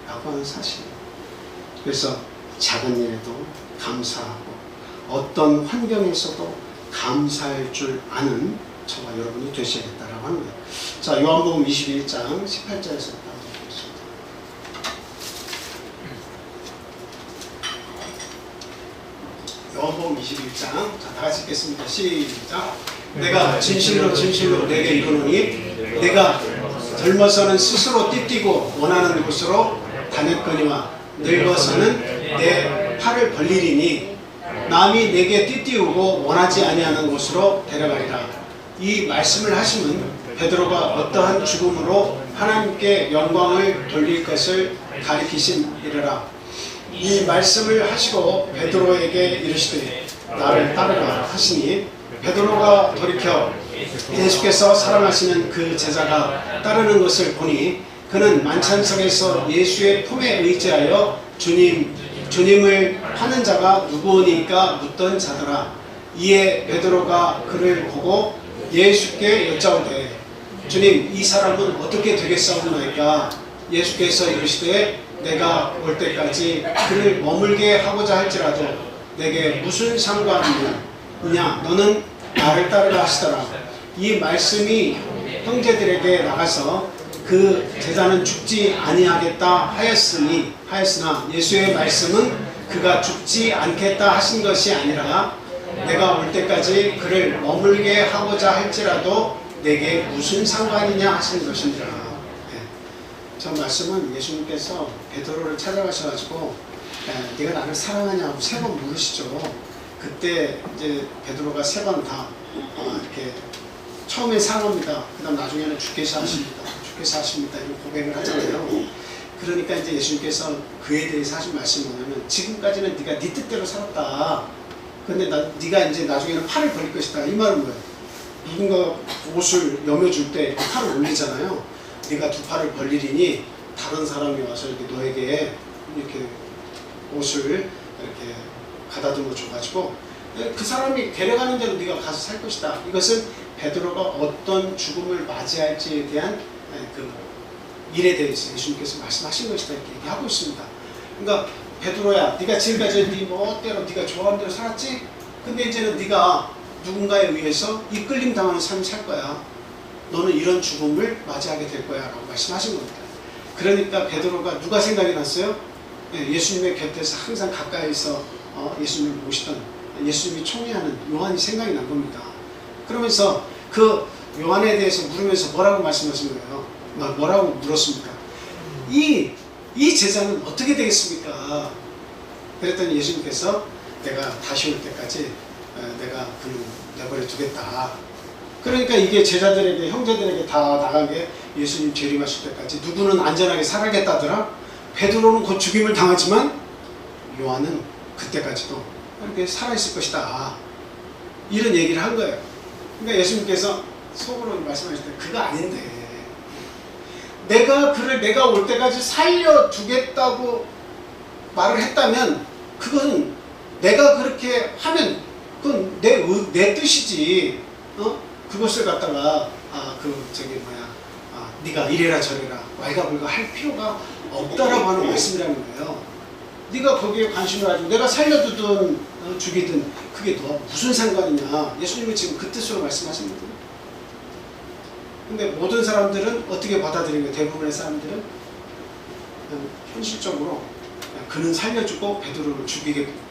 라고 하는 사실이에요. 그래서 작은 일에도 감사하고 어떤 환경에서도 감사할 줄 아는 저와 여러분이 되셔야겠다라고 하는 거예요. 자, 요한복음 21장 18절에서 요한복음 21장, 자, 다 같이 읽겠습니다. 시작. 내가 진실로 진실로 내게 이르노니 내가 젊어서는 스스로 띠띠고 원하는 곳으로 다녔거니와 늙어서는 내 팔을 벌리리니 남이 내게 띠띠우고 원하지 아니하는 곳으로 데려가리라. 이 말씀을 하시면 베드로가 어떠한 죽음으로 하나님께 영광을 돌릴 것을 가리키심이라. 이 말씀을 하시고 베드로에게 이르시되 나를 따르라 하시니 베드로가 돌이켜 예수께서 사랑하시는 그 제자가 따르는 것을 보니 그는 만찬석에서 예수의 품에 의지하여 주님을 파는 자가 누구오니까 묻던 자더라. 이에 베드로가 그를 보고 예수께 여짜오되 주님, 이 사람은 어떻게 되겠사오나이까? 예수께서 이르시되 내가 올 때까지 그를 머물게 하고자 할지라도 내게 무슨 상관이냐? 너는 나를 따르라 하시더라. 이 말씀이 형제들에게 나가서 그 제자는 죽지 아니하겠다 하였으나 예수의 말씀은 그가 죽지 않겠다 하신 것이 아니라 내가 올 때까지 그를 머물게 하고자 할지라도 내게 무슨 상관이냐 하시는 것입니다. 저 말씀은 예수님께서 베드로를 찾아가셔가지고 네가 나를 사랑하냐고 3번 물으시죠. 그때 이제 베드로가 3번 다 이렇게 처음에 사랑합니다. 그 다음 나중에는 주께서 하십니다. 주께서 하십니다. 이런 고백을 하잖아요. 그러니까 이제 예수님께서 그에 대해서 하신 말씀이 뭐냐면 지금까지는 네가 네 뜻대로 살았다. 근데 네가 이제 나중에는 팔을 벌릴 것이다. 이 말은 뭐예요? 누군가 옷을 여며줄 때 팔을 올리잖아요. 네가 2팔을 벌리리니 다른 사람이 와서 이렇게 너에게 이렇게 옷을 이렇게 가다듬어 줘가지고 그 사람이 데려가는 대로 네가 가서 살 것이다. 이것은 베드로가 어떤 죽음을 맞이할지에 대한 그 일에 대해서 예수님께서 말씀하신 것이다 이렇게 얘기하고 있습니다. 그러니까 베드로야, 네가 지금까지 네 멋대로 네가 좋아하는 대로 살았지? 근데 이제는 네가 누군가에 의해서 이끌림 당하는 삶을 살 거야. 너는 이런 죽음을 맞이하게 될 거야 라고 말씀하신 겁니다. 그러니까 베드로가 누가 생각이 났어요? 예수님의 곁에서 항상 가까이서 예수님을 모시던 예수님이 총애하는 요한이 생각이 난 겁니다. 그러면서 그 요한에 대해서 물으면서 뭐라고 말씀하신 거예요? 뭐라고 물었습니까? 이 제자는 어떻게 되겠습니까? 그랬더니 예수님께서 내가 다시 올 때까지 내가 그를 내버려 두겠다. 그러니까 이게 제자들에게, 형제들에게 다 나가게 예수님 재림하실 때까지 누구는 안전하게 살아겠다더라. 베드로는 곧 죽임을 당하지만 요한은 그때까지도 이렇게 살아있을 것이다. 이런 얘기를 한 거예요. 그러니까 예수님께서 속으로 말씀하실 때 그거 아닌데 내가 올 때까지 살려두겠다고 말을 했다면 그건 내가 그렇게 하면 그건 내 뜻이지. 그것을 갖다가 네가 이래라 저래라 왈가불가 할 필요가 없다라고 하는 말씀이라는 거예요. 네가 거기에 관심을 가지고 내가 살려두든 죽이든 그게 너와 무슨 상관이냐. 예수님은 지금 그 뜻으로 말씀하시는 거예요. 근데 모든 사람들은 어떻게 받아들인 거예요? 대부분의 사람들은 그냥 현실적으로 그는 살려주고 베드로를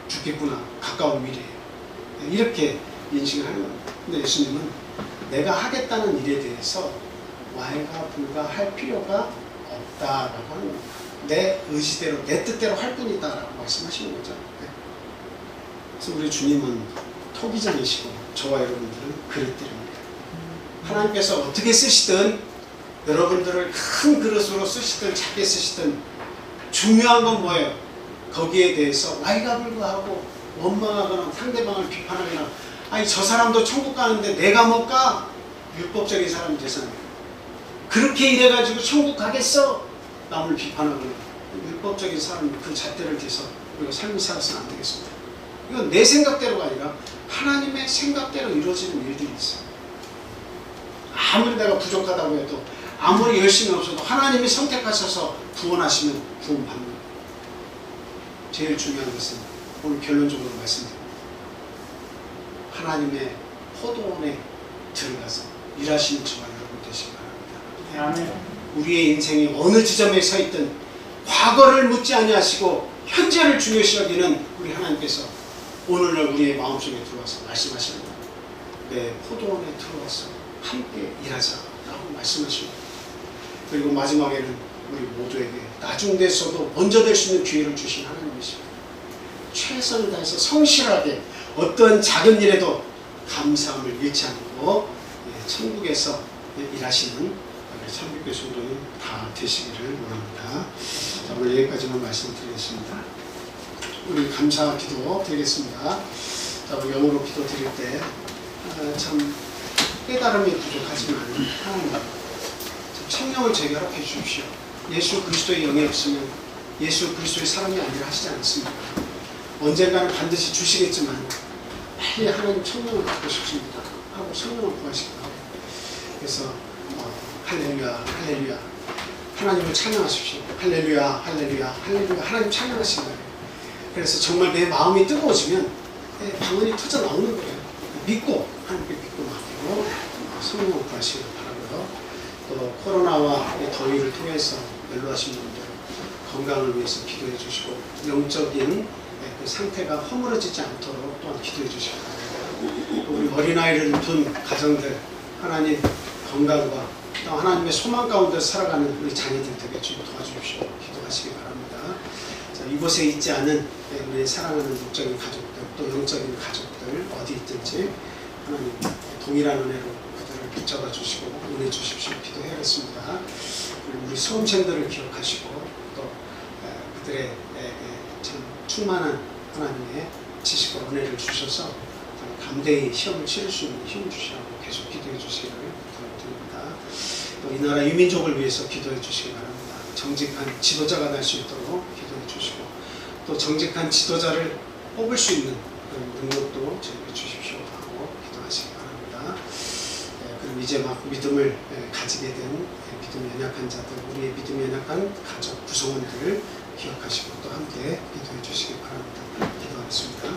죽겠구나. 가까운 미래에. 이렇게 인식을 하는 겁니다. 근데 예수님은 내가 하겠다는 일에 대해서 왈가불가할 필요가 없다라고 하는 겁니다. 내 의지대로 내 뜻대로 할 뿐이다 라고 말씀하시는 거죠. 그래서 우리 주님은 토기장이시고 저와 여러분들은 그릇들입니다. 하나님께서 어떻게 쓰시든 여러분들을 큰 그릇으로 쓰시든 작게 쓰시든 중요한 건 뭐예요? 거기에 대해서 와이가불가하고 원망하거나 상대방을 비판하거나 아니 저 사람도 천국 가는데 내가 못 가? 율법적인 사람이 되잖아요. 그렇게 이래가지고 천국 가겠어? 남을 비판하거나 율법적인 사람 그 잣대를 대서 우리가 삶을 살아서는 안 되겠습니다. 이건 내 생각대로가 아니라 하나님의 생각대로 이루어지는 일들이 있어요. 아무리 내가 부족하다고 해도 아무리 열심히 없어도 하나님이 선택하셔서 구원하시면 구원받는 거예요. 제일 중요한 것은 오늘 결론적으로 말씀드립니다. 하나님의 포도원에 들어가서 일하시는 저와 여러분 되시기 바랍니다. 우리의 인생이 어느 지점에 서 있든 과거를 묻지 아니하시고 현재를 중요시 여기는 우리 하나님께서 오늘날 우리의 마음속에 들어와서 말씀하시는 거예요. 내 포도원에 들어와서 함께 일하자라고 말씀하십니다. 그리고 마지막에는 우리 모두에게 나중돼서도 먼저 될 수 있는 기회를 주신 하나님이십니다. 최선을 다해서 성실하게 어떤 작은 일에도 감사함을 잃지 않고 천국에서 일하시는 천국의 성도는 다 되시기를 원합니다. 자, 오늘 여기까지만 말씀드리겠습니다. 우리 감사 기도 드리겠습니다. 자, 우리 영어로 기도 드릴 때 참 깨달음이 부족하지만 하나님 성령을 제게 허락해 주십시오. 예수 그리스도의 영이 없으면 예수 그리스도의 사람이 아니라 하시지 않습니까? 언젠가는 반드시 주시겠지만 빨리 하나님 성령을 받고 싶습니다 하고 성령을 구하시기 바랍니다. 그래서 할렐루야 할렐루야 하나님을 찬양하십시오. 할렐루야 할렐루야 할렐루야 하나님 찬양하시기 바랍니다. 그래서 정말 내 마음이 뜨거워지면 방언이 터져 나오는 거예요. 믿고 하나님께 믿고 맡기고 성령을 구하시기 바라고요. 또 코로나와 더위를 통해서 연로하신 분들 건강을 위해서 기도해 주시고 영적인 그 상태가 허물어지지 않도록 또한 기도해 주시기 바랍니다. 우리 어린아이를 둔 가정들 하나님 건강과 또 하나님의 소망 가운데 살아가는 우리 자녀들 되게 좀 도와주십시오. 기도하시기 바랍니다. 자, 이곳에 있지 않은 우리 사랑하는 육적인 가족들 또 영적인 가족들 어디 있든지 하나님 동일한 은혜로 그들을 붙잡아 주시고 은혜 주십시오. 기도해야겠습니다. 우리 수험생들을 기억하시고 또 그들의 참 충만한 하나님의 지식과 은혜를 주셔서 담대히 시험을 치를 수 있는 힘을 주시라고 계속 기도해 주시기를 부탁드립니다. 또 이 나라 유민족을 위해서 기도해 주시기 바랍니다. 정직한 지도자가 날 수 있도록 기도해 주시고 또 정직한 지도자를 뽑을 수 있는 그런 능력도 저에게 주십시오 하고 기도하시기 바랍니다. 그럼 이제 막 믿음을 가지게 된 믿음이 연약한 자들, 우리의 믿음이 연약한 가족 구성원들을 기억하시고 또 함께 기도해 주시기 바랍니다. 기도하겠습니다.